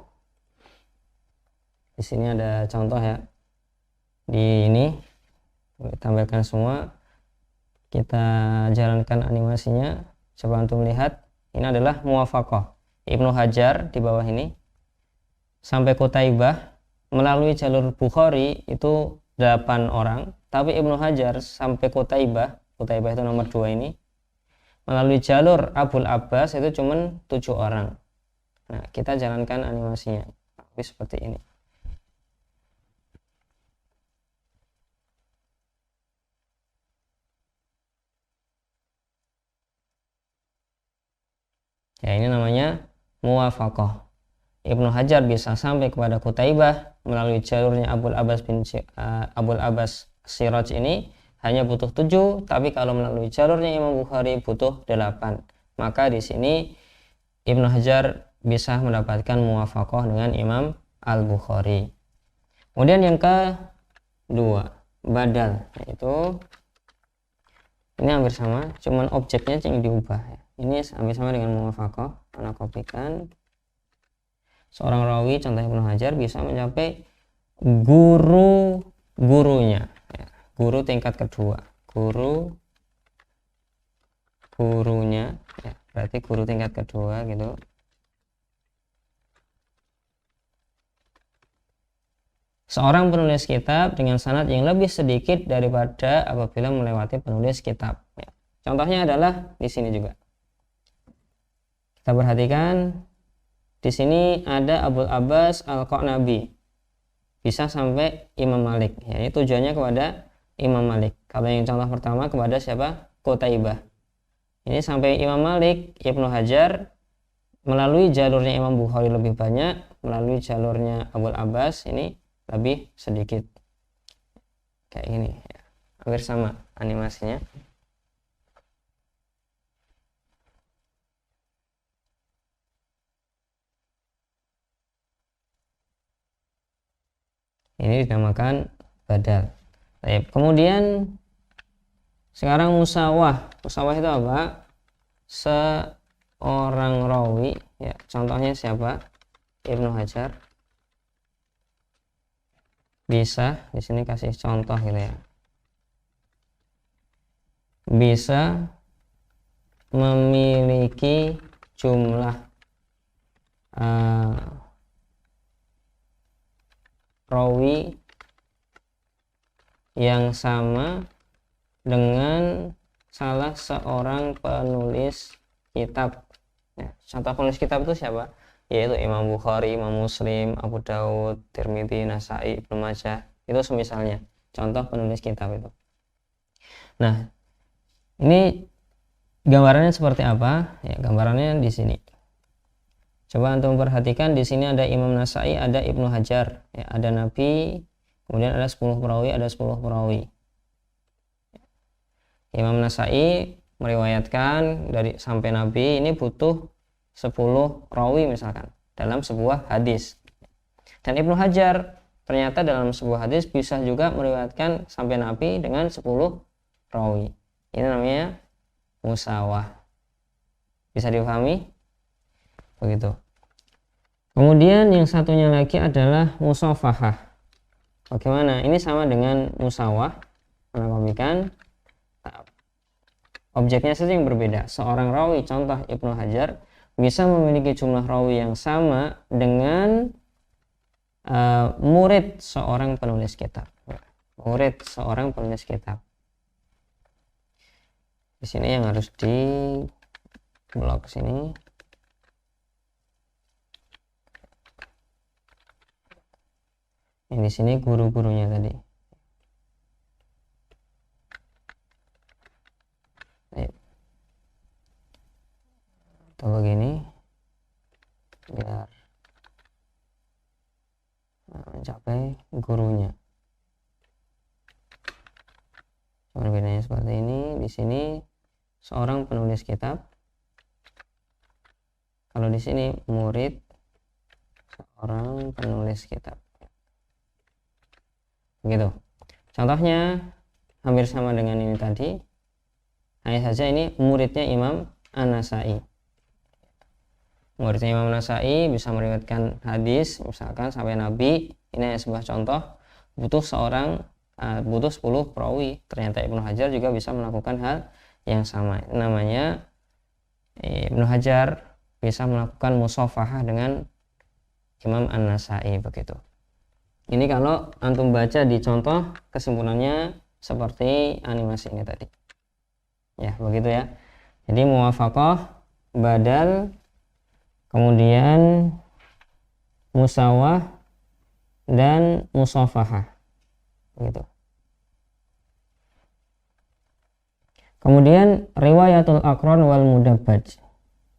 di sini ada contoh ya. Di ini tampilkan semua. Kita jalankan animasinya. Coba untuk melihat. Ini adalah muwafaqah. Ibnu Hajar di bawah ini sampai Qutaibah melalui jalur Bukhari itu 8 orang, tapi Ibnu Hajar sampai Qutaibah itu nomor 2 ini melalui jalur Abul Abbas itu cuma 7 orang. Nah, kita jalankan animasinya. Tapi seperti ini. Ya, ini namanya muwafaqah. Ibnu Hajar bisa sampai kepada Qutaibah melalui jalurnya Abul Abbas Siraj ini hanya butuh 7, tapi kalau melalui jalurnya Imam Bukhari butuh 8. Maka di sini Ibnu Hajar bisa mendapatkan muwafaqah dengan Imam Al-Bukhari. Kemudian yang kedua, badal, yaitu ini hampir sama, cuman objeknya yang diubah ya. Ini hampir sama dengan muwafaqah. Anda kopikan. Seorang rawi, contoh Ibnu Hajar, bisa mencapai gurunya ya. Guru tingkat kedua, gurunya ya, berarti guru tingkat kedua gitu. Seorang penulis kitab dengan sanad yang lebih sedikit daripada apabila melewati penulis kitab ya. Contohnya adalah di sini juga. Kita perhatikan di sini ada Abul Abbas Al-Qanabi bisa sampai Imam Malik ya, ini tujuannya kepada Imam Malik. Kalau yang contoh pertama kepada siapa? Qutaibah. Ini sampai Imam Malik. Ibnu Hajar melalui jalurnya Imam Bukhari lebih banyak, melalui jalurnya Abul Abbas ini lebih sedikit. Kayak ini ya. Hampir sama animasinya. Ini dinamakan badal. Baik. Kemudian sekarang musawah. Musawah itu apa? Seorang rawi ya, contohnya siapa? Ibnu Hajar. Bisa di sini kasih contoh gitu ya. Bisa memiliki jumlah rawi yang sama dengan salah seorang penulis kitab ya, contoh penulis kitab itu siapa? Yaitu Imam Bukhari, Imam Muslim, Abu Daud, Tirmidzi, Nasai, Ibnu Majah. Itu semisalnya contoh penulis kitab itu. Nah, ini gambarannya seperti apa? Ya, gambarannya di sini. Coba antum perhatikan, di sini ada Imam Nasai, ada Ibnu Hajar, ya, ada Nabi, kemudian ada 10 perawi, ada 10 perawi. Imam Nasai meriwayatkan dari sampai Nabi ini butuh 10 rawi misalkan dalam sebuah hadis. Dan Ibnu Hajar ternyata dalam sebuah hadis bisa juga meriwayatkan sampai Nabi dengan 10 rawi. Ini namanya musawah. Bisa dipahami? Begitu. Kemudian yang satunya lagi adalah musafahah. Bagaimana? Ini sama dengan musawah, menakobikan. Objeknya saja yang berbeda. Seorang rawi, contoh Ibnu Hajar, bisa memiliki jumlah rawi yang sama dengan murid seorang penulis kitab. Murid seorang penulis kitab. Di sini yang harus di blok sini. Yang di sini guru-gurunya tadi. Atau begini biar mencapai gurunya. Perbedaannya seperti ini. Di sini seorang penulis kitab. Kalau di sini murid seorang penulis kitab. Begitu. Contohnya hampir sama dengan ini tadi. Hanya saja ini muridnya Imam An-Nasai. Muridnya Imam Nasai bisa meriwayatkan hadis misalkan sampai Nabi. Ini sebuah contoh. Butuh 10 perawi. Ternyata Ibnu Hajar juga bisa melakukan hal yang sama. Namanya Ibnu Hajar bisa melakukan musafahah dengan Imam An-Nasai, begitu. Ini kalau antum baca di contoh, kesimpulannya seperti animasi ini tadi. Ya, begitu ya. Jadi muwafaqah, badal, kemudian musawah dan musafahah. Begitu. Kemudian riwayatul aqran wal mudabbaj.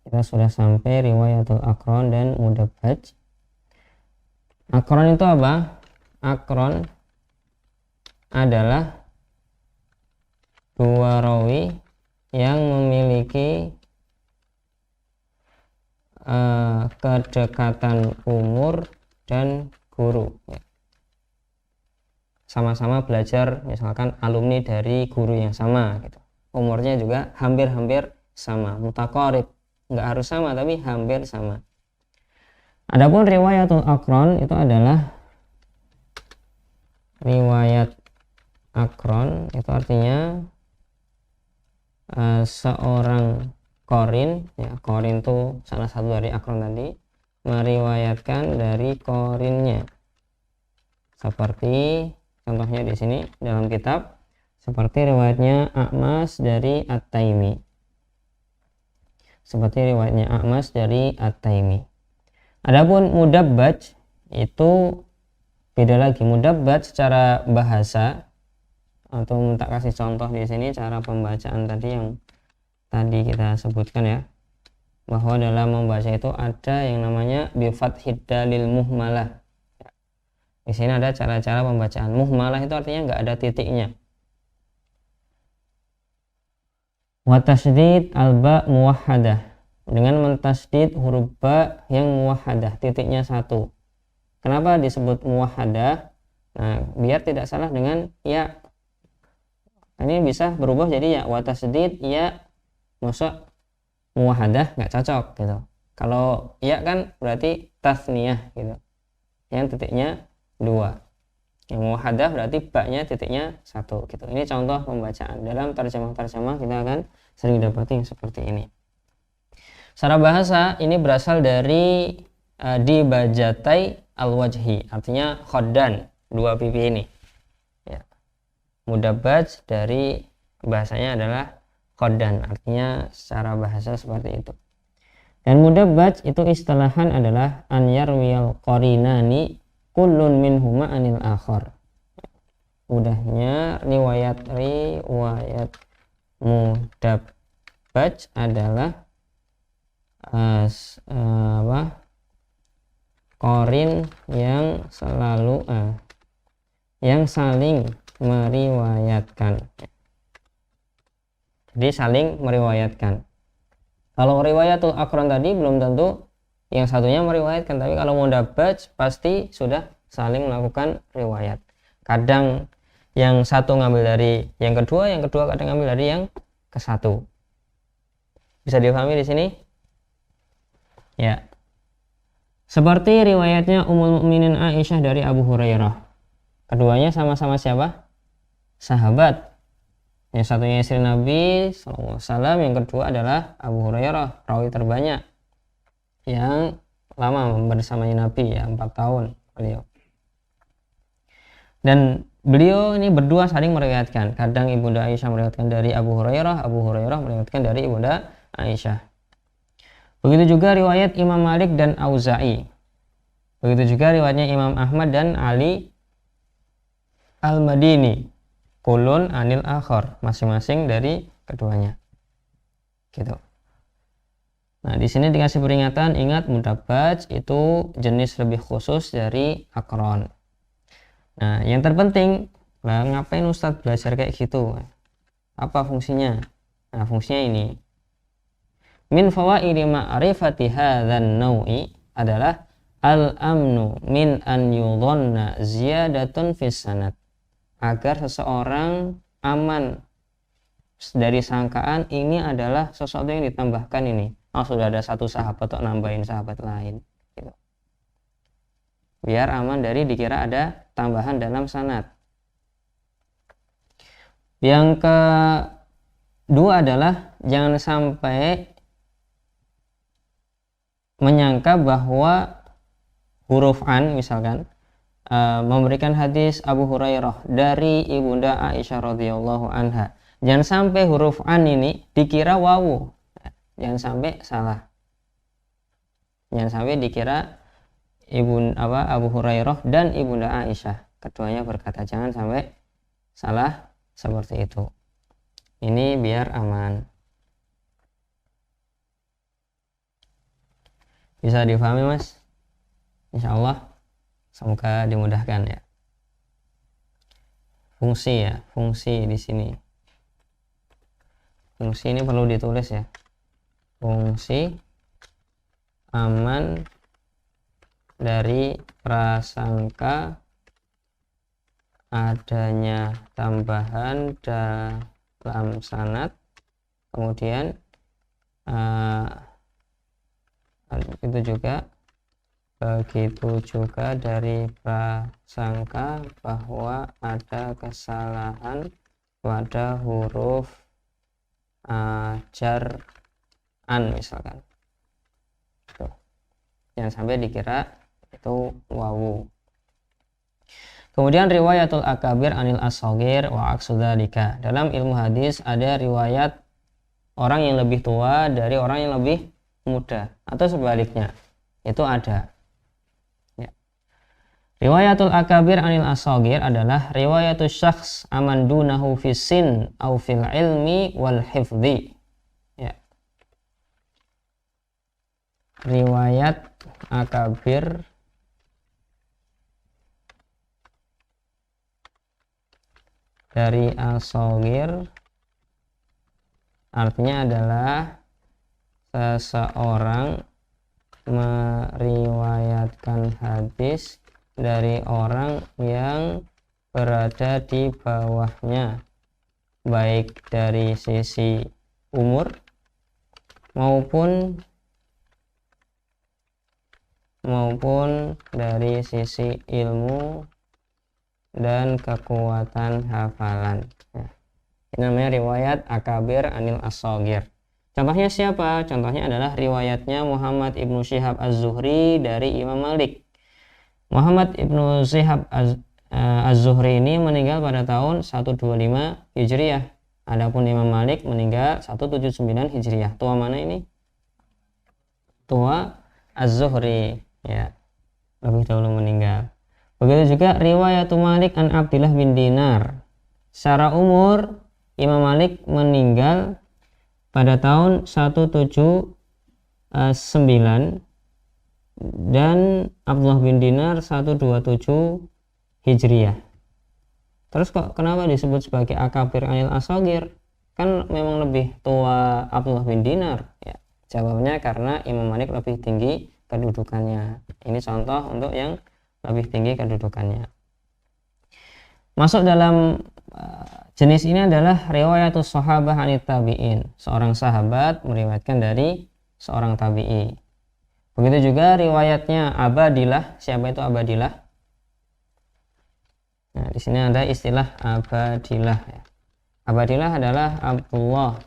Kita sudah sampai riwayatul aqran dan mudabbaj. Aqran itu apa? Aqran adalah dua rawi yang memiliki kedekatan umur dan guru. Sama-sama belajar, misalkan alumni dari guru yang sama gitu. Umurnya juga hampir-hampir sama, mutaqarib. Nggak harus sama tapi hampir sama. Adapun riwayatul aqran itu adalah riwayat aqran itu artinya seorang qarin, ya, qarin itu salah satu dari aqran tadi, meriwayatkan dari qarinnya. Seperti contohnya di sini dalam kitab, seperti riwayatnya A'mas dari At-Taimi. Seperti riwayatnya A'mas dari At-Taimi. Adapun mudabbaj itu beda lagi. Mudabbaj secara bahasa, atau tak kasih contoh di sini cara pembacaan tadi yang tadi kita sebutkan ya, bahwa dalam membaca itu ada yang namanya bi fathid dalil muhmalah. Di sini ada cara-cara pembacaan. Muhmalah itu artinya nggak ada titiknya. Wa tasydid alba muwahhadah, dengan mentasydid huruf ba yang muwahhadah, titiknya satu. Kenapa disebut muwahhadah? Nah, biar tidak salah dengan ya. Ini bisa berubah jadi ya wa tasydid ya, masa muwahhadah nggak cocok gitu. Kalau ya kan berarti tasniyah gitu, yang titiknya 2. Yang muwahhadah berarti ba-nya titiknya 1 gitu. Ini contoh pembacaan. Dalam terjemah-terjemah kita akan sering dapati yang seperti ini. Secara bahasa ini berasal dari dibajatai al-wajhi, artinya khaddan, 2 pipi ini. Ya. Mudabbaj dari bahasanya adalah khaddan, artinya secara bahasa seperti itu. Dan mudabbaj itu istilahan adalah an yarwiyal qarinani kullun minhuma anil akhar. Mudahnya riwayat mudabbaj adalah qarin yang selalu yang saling meriwayatkan. Jadi saling meriwayatkan. Kalau riwayatul aqran tadi belum tentu yang satunya meriwayatkan, tapi kalau mudabbaj pasti sudah saling melakukan riwayat. Kadang yang satu ngambil dari yang kedua kadang ngambil dari yang ke satu. Bisa dipahami di sini? Ya. Seperti riwayatnya Ummul Mukminin Aisyah dari Abu Hurairah. Keduanya sama-sama siapa? Sahabat. Yang satunya istri Nabi SAW, yang kedua adalah Abu Hurairah, rawi terbanyak yang lama bersamanya Nabi, ya 4 tahun beliau. Dan beliau ini berdua saling meriwayatkan. Kadang Ibunda Aisyah meriwayatkan dari Abu Hurairah meriwayatkan dari Ibunda Aisyah. Begitu juga riwayat Imam Malik dan Auza'i. Begitu juga riwayatnya Imam Ahmad dan Ali Al-Madini. Kulun anil akhar, masing-masing dari keduanya. Gitu. Nah, di sini dikasih peringatan, ingat mudabaj itu jenis lebih khusus dari akron. Nah, yang terpenting, lah ngapain Ustadz belajar kayak gitu? Apa fungsinya? Nah, fungsinya ini. Min fawaidi ma'rifati hadzal nau'i adalah al-amnu min an yudhanna ziyadatun fis sanad. Agar seseorang aman dari sangkaan ini adalah sesuatu yang ditambahkan ini. Oh, sudah ada satu sahabat untuk nambahin sahabat lain. Gitu. Biar aman dari dikira ada tambahan dalam sanad. Yang kedua adalah jangan sampai menyangka bahwa huruf an misalkan memberikan hadis Abu Hurairah dari Ibunda Aisyah radhiyallahu anha. Jangan sampai huruf an ini dikira wawu. Jangan sampai salah. Jangan sampai dikira Abu Hurairah dan Ibunda Aisyah. Keduanya berkata, jangan sampai salah seperti itu. Ini biar aman. Bisa difahami, Mas? Insyaallah. Semoga dimudahkan ya. Fungsi ya, fungsi di sini. Fungsi ini perlu ditulis ya. Fungsi aman dari prasangka adanya tambahan dalam sanad. Kemudian itu juga begitu juga dari prasangka bahwa ada kesalahan pada huruf jar an misalkan. Tuh. Jangan sampai dikira itu wawu. Kemudian riwayatul akabir anil as-saghir wa aksudzalika. Dalam ilmu hadis ada riwayat orang yang lebih tua dari orang yang lebih muda atau sebaliknya. Itu ada. Riwayatul akabir anil as-saghir adalah riwayatul syakhs aman dunahu fis sin au fil ilmi wal hifdhi. Ya. Riwayat akabir dari as-saghir artinya adalah seseorang meriwayatkan hadis dari orang yang berada di bawahnya, baik dari sisi umur maupun dari sisi ilmu dan kekuatan hafalan. Nah, ini namanya riwayat akabir anil as-saghir. Contohnya siapa? Contohnya adalah riwayatnya Muhammad ibnu Syihab az-Zuhri dari Imam Malik. Muhammad ibnu Syihab az-Zuhri ini meninggal pada tahun 125 Hijriah. Adapun Imam Malik meninggal 179 Hijriah. Tua mana ini? Tua az-Zuhri, ya. Lebih dahulu meninggal. Begitu juga riwayat Malik an Abdullah bin Dinar. Secara umur Imam Malik meninggal pada tahun 179 dan Abdullah bin Dinar 127 Hijriah. Terus kok kenapa disebut sebagai akabir anil as-saghir? Kan memang lebih tua Abdullah bin Dinar, ya. Jawabnya karena Imam Malik lebih tinggi kedudukannya. Ini contoh untuk yang lebih tinggi kedudukannya. Masuk dalam jenis ini adalah riwayatus sahabah anit tabi'in. Seorang sahabat meriwayatkan dari seorang tabi'i. Begitu juga riwayatnya abadilah. Siapa itu abadilah? Nah, di sini ada istilah abadilah ya. Abadilah adalah Abdullah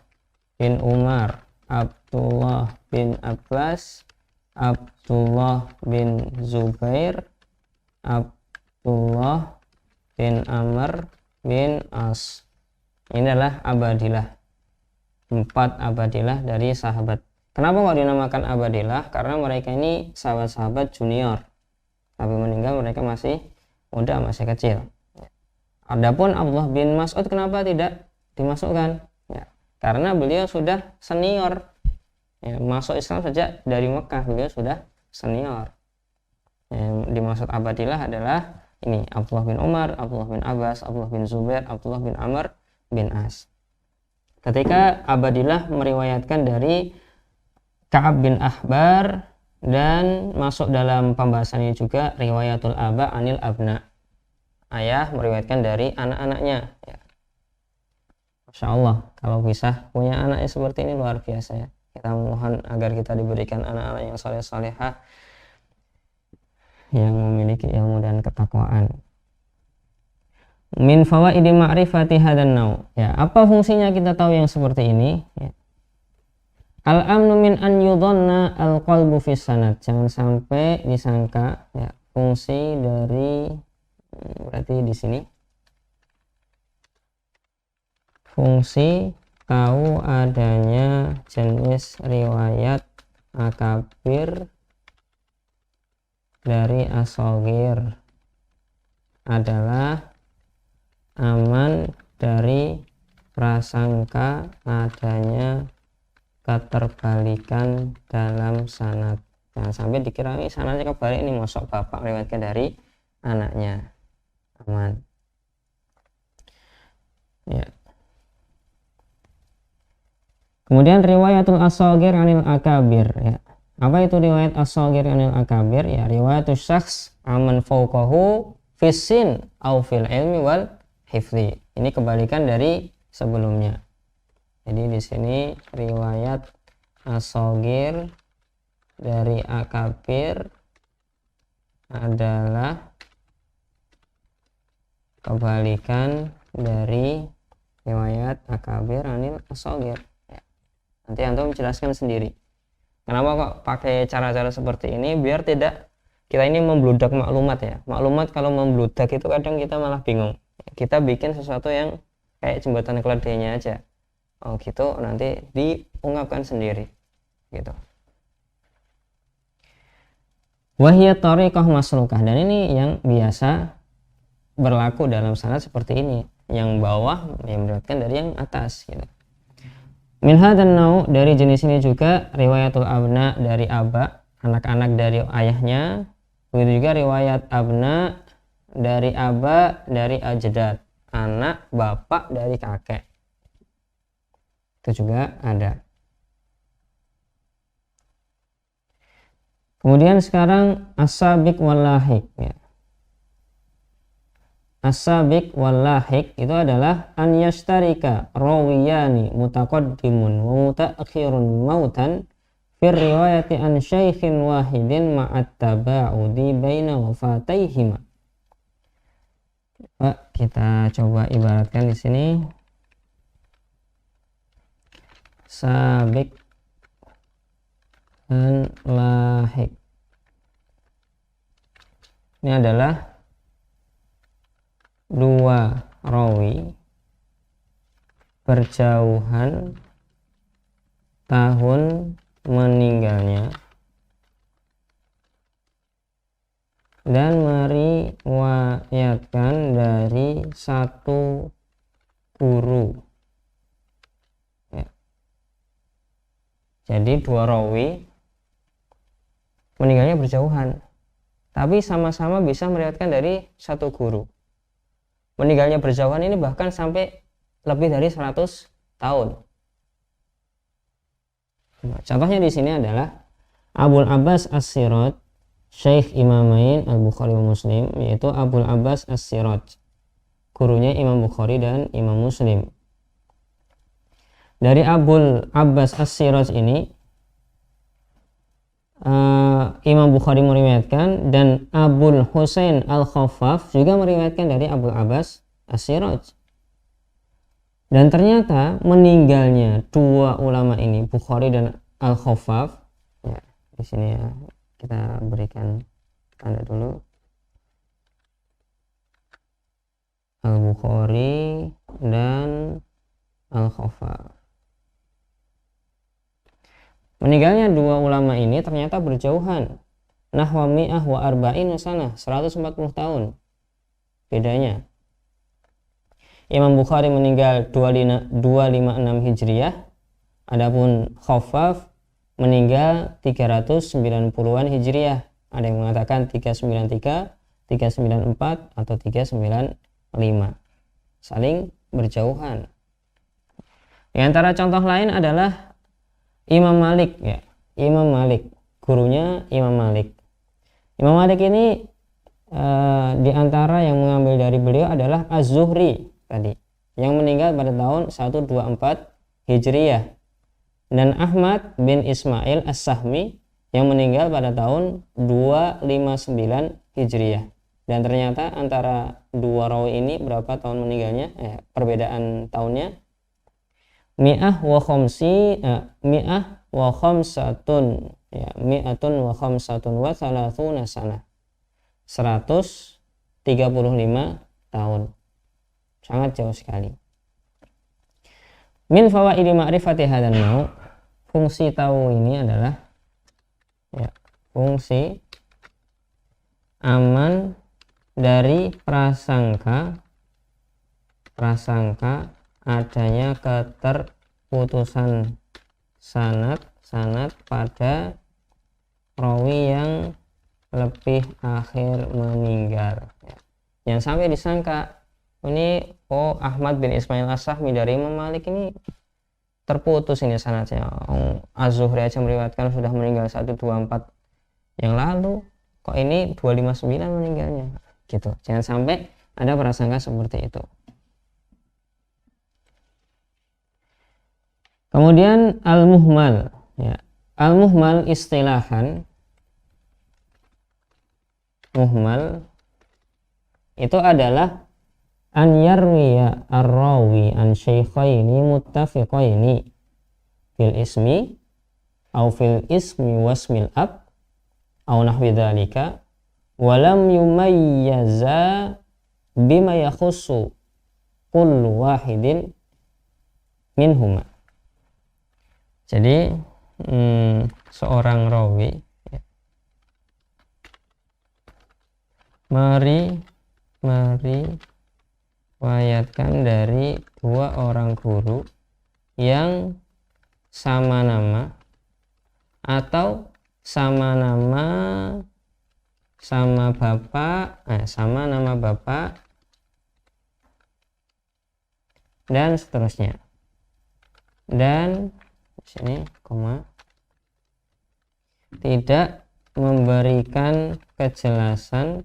bin Umar, Abdullah bin Abbas, Abdullah bin Zubair, Abdullah bin Amr bin As. Ini adalah abadilah. 4 abadilah dari sahabat. Kenapa kok dinamakan abadilah? Karena mereka ini sahabat-sahabat junior. Tapi meninggal mereka masih muda, masih kecil. Adapun Abdullah bin Mas'ud kenapa tidak dimasukkan? Ya, karena beliau sudah senior. Ya, masuk Islam sejak dari Mekah, beliau sudah senior. Yang dimaksud abadilah adalah ini Abdullah bin Umar, Abdullah bin Abbas, Abdullah bin Zubair, Abdullah bin Amr bin As. Ketika abadilah meriwayatkan dari Ka'ab bin Ahbar dan masuk dalam pembahasan ini juga riwayatul aba anil abna. Ayah meriwayatkan dari anak-anaknya ya. Masya Allah, kalau bisa punya anaknya seperti ini luar biasa ya. Kita mohon agar kita diberikan anak-anak yang soleh-solehah, yang memiliki ilmu dan ketakwaan. Min fawaidi ma'rifati hadan nau. Ya, apa fungsinya kita tahu yang seperti ini? Ya. Al-amnu min an yudhanna al-qalbu fis sanad. Jangan sampai disangka ya, fungsi dari berarti di sini fungsi tahu adanya jenis riwayat akabir dari ashogir adalah aman dari prasangka adanya keterbalikan dalam sanad. Jangan sampai dikira ini sanadnya kebalik, ini masuk bapak riwayatkan dari anaknya. Aman ya. Kemudian riwayatul ashogir anil akabir ya. Apa itu riwayat ashogir anil akabir? Ya, riwayatus syakhs aman fauqahu fisin au fil ilmi wal hifzi. Ini kebalikan dari sebelumnya. Jadi di sini riwayat ashogir dari akabir adalah kebalikan dari riwayat akabir anil ashogir ya. Nanti antum menjelaskan sendiri kenapa kok pakai cara-cara seperti ini, biar tidak kita ini membludak maklumat ya. Maklumat kalau membludak itu kadang kita malah bingung. Kita bikin sesuatu yang kayak jembatan keledainya aja. Oh gitu, nanti diungkapkan sendiri gitu. Wahiyat thariqah maslukah, dan ini yang biasa berlaku dalam sanad seperti ini. Yang bawah yang meriwayatkan dari yang atas gitu. Min hadan nau, dari jenis ini juga riwayatul abna dari aba, anak-anak dari ayahnya. Begitu juga riwayat abna dari aba dari ajdad, anak bapak dari kakek. Itu juga ada. Kemudian sekarang as-sabiq wal lahiq ya. As-sabiq wal lahiq itu adalah an yashtarika rawiyani mutaqaddimun wa mutaakhirun mautan fi riwayati an syaikhin wahidin ma'at taba'udi baina wafatayhima. Kita coba ibaratkan di sini. Sabiq dan lahiq ini adalah dua rawi berjauhan tahun meninggalnya dan meriwayatkan dari satu guru. Jadi dua rawi meninggalnya berjauhan, tapi sama-sama bisa meriwayatkan dari satu guru. Meninggalnya berjauhan ini bahkan sampai lebih dari 100 tahun. Contohnya di sini adalah Abul Abbas As-Siraj, Syekh Imamain Al-Bukhari wa Muslim, yaitu Abul Abbas As-Siraj. gurunya Imam Bukhari dan Imam Muslim. Dari Abul Abbas As-Siraj ini Imam Bukhari meriwayatkan, dan Abul Husain Al-Khaffaf juga meriwayatkan dari Abul Abbas As-Siraj. Dan ternyata meninggalnya dua ulama ini, Bukhari dan Al-Khaffaf, ya, di sini ya kita berikan tanda dulu, Al-Bukhari dan Al-Khaffaf. Meninggalnya dua ulama ini ternyata berjauhan, nahwa mi'ah wa arba'in sanah, 140 tahun bedanya. Imam Bukhari meninggal 256 Hijriah, adapun Khaffaf meninggal 390-an Hijriah. Ada yang mengatakan 393, 394 atau 395. Saling berjauhan. Di antara contoh lain adalah Imam Malik, ya. Imam Malik, gurunya Imam Malik. Imam Malik ini di antara yang mengambil dari beliau adalah Az-Zuhri tadi, yang meninggal pada tahun 124 Hijriah, dan Ahmad bin Ismail As-Sahmi yang meninggal pada tahun 259 Hijriah. Dan ternyata antara dua rawi ini berapa tahun meninggalnya? Perbedaan tahunnya mi'ah wa khamsatun, ya, mi'atun wa khamsatun wa thalathuna sanah, 135 tahun, sangat jauh sekali. Min fawaidi ma'rifati hadzal mau', fungsi tahu ini adalah, ya, fungsi aman dari prasangka adanya keterputusan sanad pada rawi yang lebih akhir meninggal, ya. Yang sampai disangka ini, Ahmad bin Ismail As-Sahmi dari Imam Malik ini terputus ini sanadnya. Az-Zuhri aja meriwayatkan sudah meninggal 124 yang lalu, kok ini 259 meninggalnya, gitu. Jangan sampai ada prasangka seperti itu. Kemudian al-muhmal, ya. Al-muhmal istilahan, muhmal itu adalah an yarwiya ar-rawi an syaikhaini muttafiqaini fil ismi au fil ismi wasmil ab au nahwi dzalika wa lam yumayyaza bima yakhussu kullu wahidin minhuma. Jadi seorang rawi, ya, meriwayatkan dari dua orang guru yang sama nama atau sama nama sama nama bapak dan seterusnya. Dan sini koma, tidak memberikan kejelasan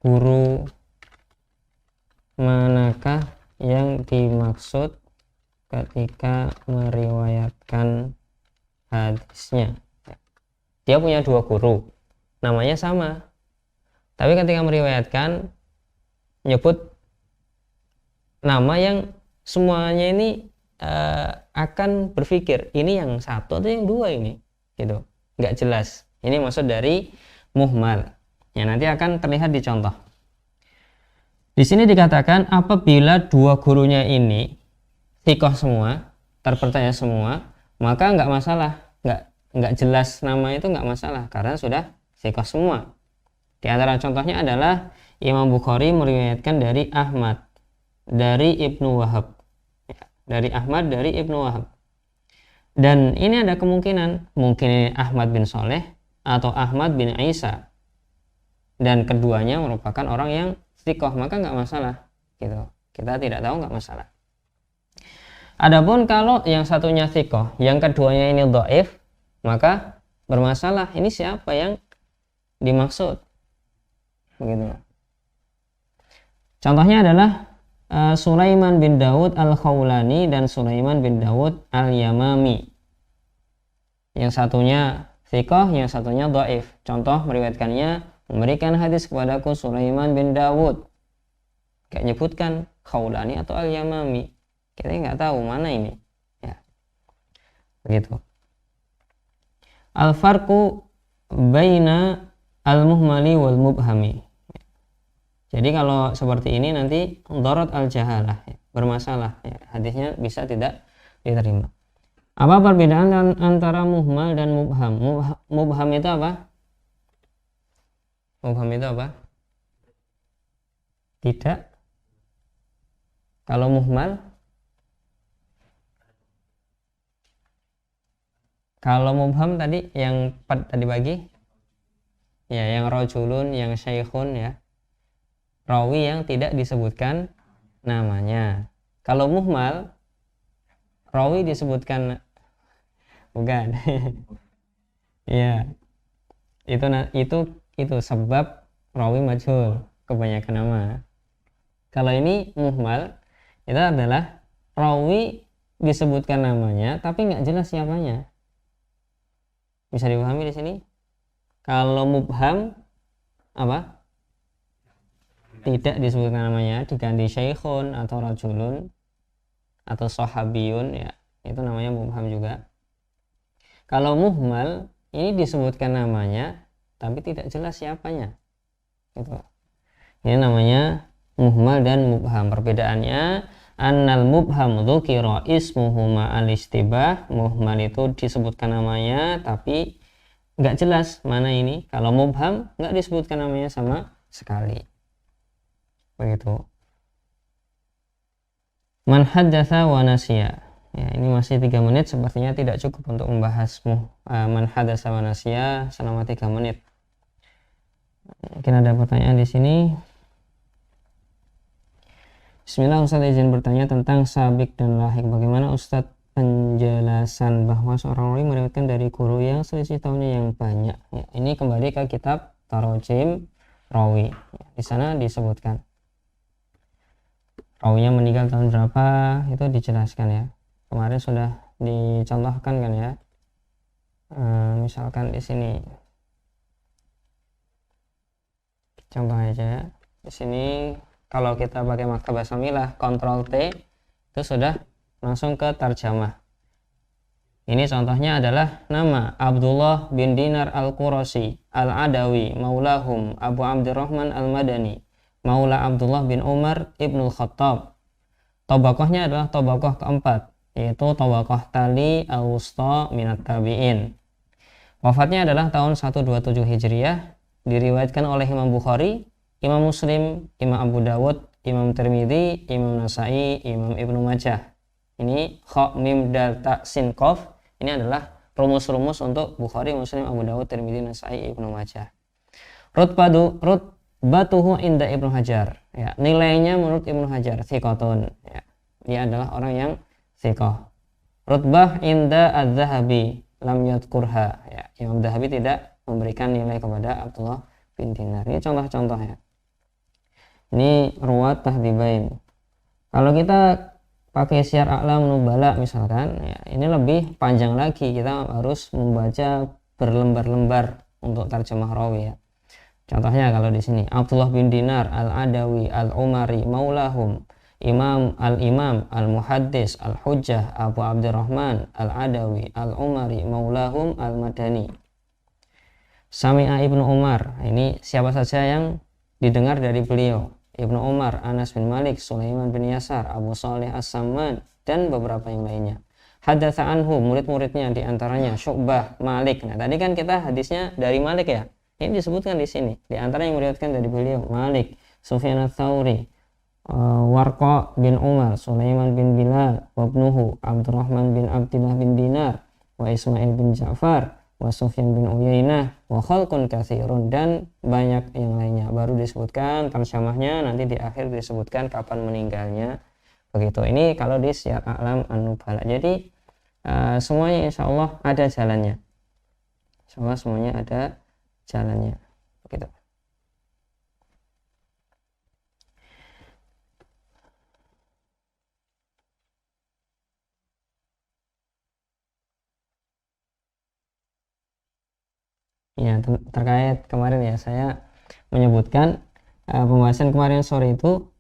guru manakah yang dimaksud ketika meriwayatkan hadisnya. Dia punya dua guru, namanya sama, tapi ketika meriwayatkan menyebut nama yang semuanya ini akan berpikir ini yang satu atau yang dua ini, gitu, nggak jelas. Ini maksud dari muhmal, ya, nanti akan terlihat di contoh. Di sini dikatakan apabila dua gurunya ini thiqah semua, terpercaya semua, maka nggak masalah, nggak jelas nama itu nggak masalah karena sudah thiqah semua. Di antara contohnya adalah Imam Bukhari meriwayatkan dari Ahmad dari Ibnu Wahab, dari Ahmad dari Ibnu Wahab, dan ini ada kemungkinan mungkin Ahmad bin Soleh atau Ahmad bin Isa, dan keduanya merupakan orang yang thiqah, maka nggak masalah, gitu. Kita tidak tahu, nggak masalah. Adapun kalau yang satunya thiqah, yang keduanya ini dhaif, maka bermasalah. Ini siapa yang dimaksud, begitu. Contohnya adalah Sulaiman bin Daud al-Khawlani dan Sulaiman bin Daud al-Yamami. Yang satunya thiqah, yang satunya dhaif. Contoh meriwayatkannya, memberikan hadis kepadaku Sulaiman bin Daud. Gak nyebutkan Khawlani atau al-Yamami. Kita nggak tahu mana ini. Ya. Begitu. Al-farqu baina al-muhmali wal mubhami. Jadi kalau seperti ini nanti darat al-jahalah, ya, bermasalah, ya, hadisnya bisa tidak diterima. Apa perbedaan antara muhmal dan mubham? Mubham itu apa? Mubham itu apa? Tidak. Kalau muhmal? Kalau mubham tadi yang tadi pagi? Ya, yang rajulun, yang syaikhun, ya. Rawi yang tidak disebutkan namanya. Kalau muhmal, rawi disebutkan, bukan. Ya, itu sebab rawi majhul, kebanyakan nama. Kalau ini muhmal, itu adalah rawi disebutkan namanya tapi nggak jelas siapanya. Bisa dipahami di sini? Kalau mubham apa? Tidak disebutkan namanya, diganti syaikhun atau rajulun atau sahabiyun, ya, itu namanya mubham juga. Kalau muhmal, ini disebutkan namanya tapi tidak jelas siapanya, gitu. Ini namanya muhmal dan mubham. Perbedaannya, annal mubham dzukira ismuhu ma'al istibah. Muhmal itu disebutkan namanya tapi nggak jelas mana ini. Kalau mubham nggak disebutkan namanya sama sekali. Begitu. Man haddatsa wa nasiya. Ya, ini masih 3 menit, sepertinya tidak cukup untuk membahas man haddatsa wa nasiya selama 3 menit. Mungkin ada pertanyaan di sini. Bismillah, Ustaz izin bertanya tentang sabik dan lahik. Bagaimana Ustaz penjelasan bahwa seorang rawi meriwayatkan dari guru yang selisih tahunnya yang banyak? Ya, ini kembali ke kitab Tarojim Rawi. Ya, di sana disebutkan rawinya meninggal tahun berapa, itu dijelaskan, ya. Kemarin sudah dicontohkan kan, ya. Misalkan di sini contoh aja, ya. Di sini kalau kita pakai Maktabah Samilah, Ctrl T, itu sudah langsung ke tarjamah. Ini contohnya adalah nama Abdullah bin Dinar al-Qurasi al-Adawi maulahum Abu Abdurrahman al-Madani maula Abdullah bin Umar ibnul Khattab. Tabaqahnya adalah tabaqah keempat, yaitu tabaqah tali al-wusta minat tabi'in. Wafatnya adalah tahun 127 Hijriah. Diriwayatkan oleh Imam Bukhari, Imam Muslim, Imam Abu Dawud, Imam Tirmidzi, Imam Nasai, Imam Ibnu Majah. Ini kha mim dal ta sin qaf. Ini adalah rumus-rumus untuk Bukhari, Muslim, Abu Dawud, Tirmidzi, Nasai, Ibnu Majah. Rutbatuhu inda Ibnu Hajar. Ya, nilainya menurut Ibnu Hajar thiqatun. Ya, dia adalah orang yang thiqah. Rutbah inda Az-Zahabi lam yadhkurha. Ya, Imam Zahabi tidak memberikan nilai kepada Abdullah bin Dinar. Ini contoh-contohnya. Ini ruwat tahdibain. Kalau kita pakai Syiar A'lam Nubala misalkan, ya, ini lebih panjang lagi, kita harus membaca berlembar-lembar untuk tarjamah rawi, ya. Contohnya kalau di sini Abdullah bin Dinar al-Adawi al-Umari maulahum Imam al-Imam al-Muhaddis al-Hujjah Abu Abdurrahman al-Adawi al-Umari maulahum al-Madani. Sami'a Ibnu Umar, ini siapa saja yang didengar dari beliau. Ibnu Umar, Anas bin Malik, Sulaiman bin Yasar, Abu Saleh As-Samman, dan beberapa yang lainnya. Hadatsa anhu, murid-muridnya diantaranya Syu'bah, Malik. Nah, tadi kan kita hadisnya dari Malik, ya. Ini disebutkan di sini. Di antara yang meriwayatkan dari beliau Malik, Sufyan ats-Tsauri, Warqa bin Umar, Sulaiman bin Bilal, wabnuhu Abdurrahman bin Abdullah bin Dinar, wa Ismail bin Ja'far, wa Sufyan bin Uyainah, wa khalqun katsirun, dan banyak yang lainnya. Baru disebutkan tarjamahnya, nanti di akhir disebutkan kapan meninggalnya. Begitu. Ini kalau di Syiar A'lam An-Nubala. Jadi semuanya insya Allah ada jalannya. Insya Allah semuanya ada jalannya. Begitu. Ya, terkait kemarin ya saya menyebutkan pembahasan kemarin sore itu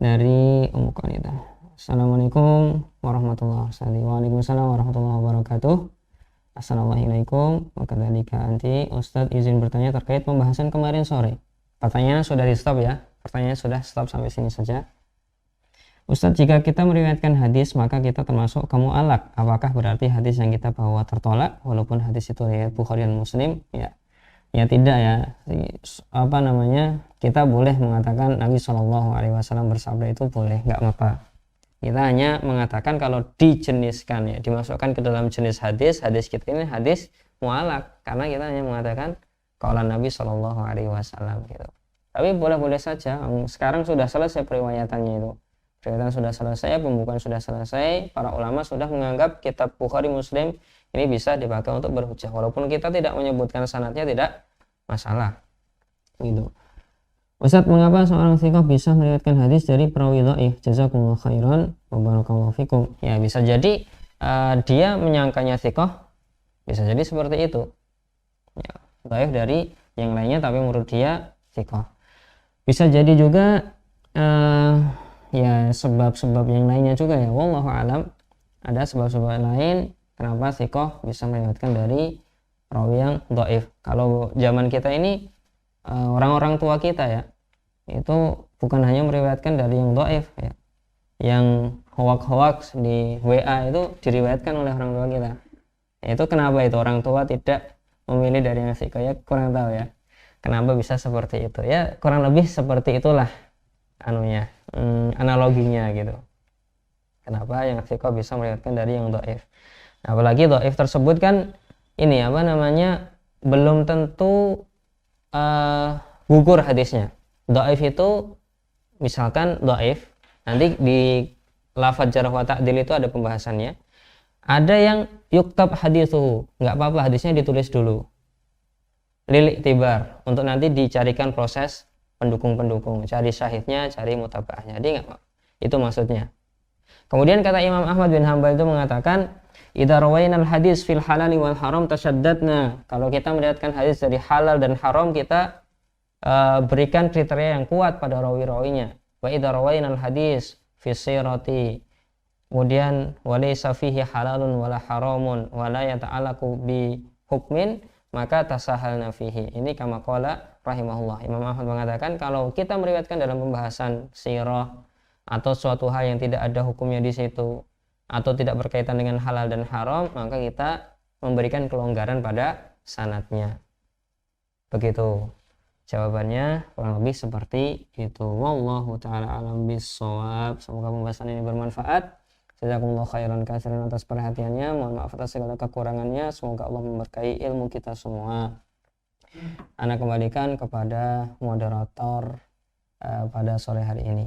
dari Ummu Qanidah. Assalamualaikum warahmatullahi wabarakatuh. Waalaikumsalam warahmatullahi wabarakatuh. Assalamualaikum. Wakadzalika anti. Ustadz izin bertanya terkait pembahasan kemarin sore. Pertanyaan sudah di stop ya. Pertanyaan sudah stop sampai sini saja. Ustadz, jika kita meriwayatkan hadis maka kita termasuk kamu alak. Apakah berarti hadis yang kita bawa tertolak walaupun hadis itu riwayat Bukhari dan Muslim? Ya tidak ya. Apa namanya? Kita boleh mengatakan Nabi Shallallahu Alaihi Wasallam bersabda itu boleh, nggak apa-apa. Kita hanya mengatakan kalau dijeniskan ya, dimasukkan ke dalam jenis hadis kita ini hadis mu'alak karena kita hanya mengatakan qaulun Nabi Shallallahu Alaihi Wasallam gitu. Tapi boleh-boleh saja. Sekarang sudah selesai periwayatannya itu. Periwayatan sudah selesai, pembukaan sudah selesai, para ulama sudah menganggap kitab Bukhari Muslim ini bisa dipakai untuk berhujjah walaupun kita tidak menyebutkan sanadnya, tidak masalah gitu. Ustadz, mengapa seorang thiqah bisa meriwayatkan hadis dari perawi dhaif? Jazakumullah khairan wa barakallahu fikum. Ya, bisa jadi dia menyangkanya thiqah, bisa jadi seperti itu ya, dhaif dari yang lainnya tapi menurut dia thiqah. Bisa jadi juga ya sebab-sebab yang lainnya juga ya, wallahu alam. Ada sebab-sebab lain kenapa thiqah bisa meriwayatkan dari rawi yang dhaif. Kalau zaman kita ini orang-orang tua kita ya, itu bukan hanya meriwayatkan dari yang dhaif ya, yang hoax-hoax di WA itu diriwayatkan oleh orang tua kita. Itu kenapa itu orang tua tidak memilih dari yang thiqah ya, kurang tahu ya kenapa bisa seperti itu ya, kurang lebih seperti itulah analoginya gitu. Kenapa yang thiqah bisa meriwayatkan dari yang dhaif. Nah, apalagi dhaif tersebut kan ini apa namanya belum tentu gugur hadisnya. Dhaif itu misalkan dhaif, nanti di lafadz jarh wa ta'dil itu ada pembahasannya. Ada yang yuktab hadithuhu, nggak apa-apa hadisnya ditulis dulu. Lil iktibar, untuk nanti dicarikan proses pendukung-pendukung, cari syahidnya, cari mutaba'ahnya. Jadi nggak apa, itu maksudnya. Kemudian kata Imam Ahmad bin Hanbal itu mengatakan, idza rawainal hadis fil halali wal haram tasyaddadna. Kalau kita melihatkan hadis dari halal dan haram, kita berikan kriteria yang kuat pada rawi-rawinya. Wa idza rawainal hadis fi sirati, kemudian walaysa fihi halalun wala haramun wala yata'allaqu bi hukmin, maka tasahalna fihi. Ini kama qala rahimahullah. Imam Ahmad mengatakan kalau kita meriwayatkan dalam pembahasan sirah atau suatu hal yang tidak ada hukumnya di situ atau tidak berkaitan dengan halal dan haram, maka kita memberikan kelonggaran pada sanadnya. Begitu jawabannya, kurang lebih seperti itu. Wallahu taala alam bissawab. Semoga pembahasan ini bermanfaat. Jazakumullah khairan katsiran atas perhatiannya. Mohon maaf atas segala kekurangannya. Semoga Allah memberkahi ilmu kita semua. Ana kembalikan kepada moderator pada sore hari ini.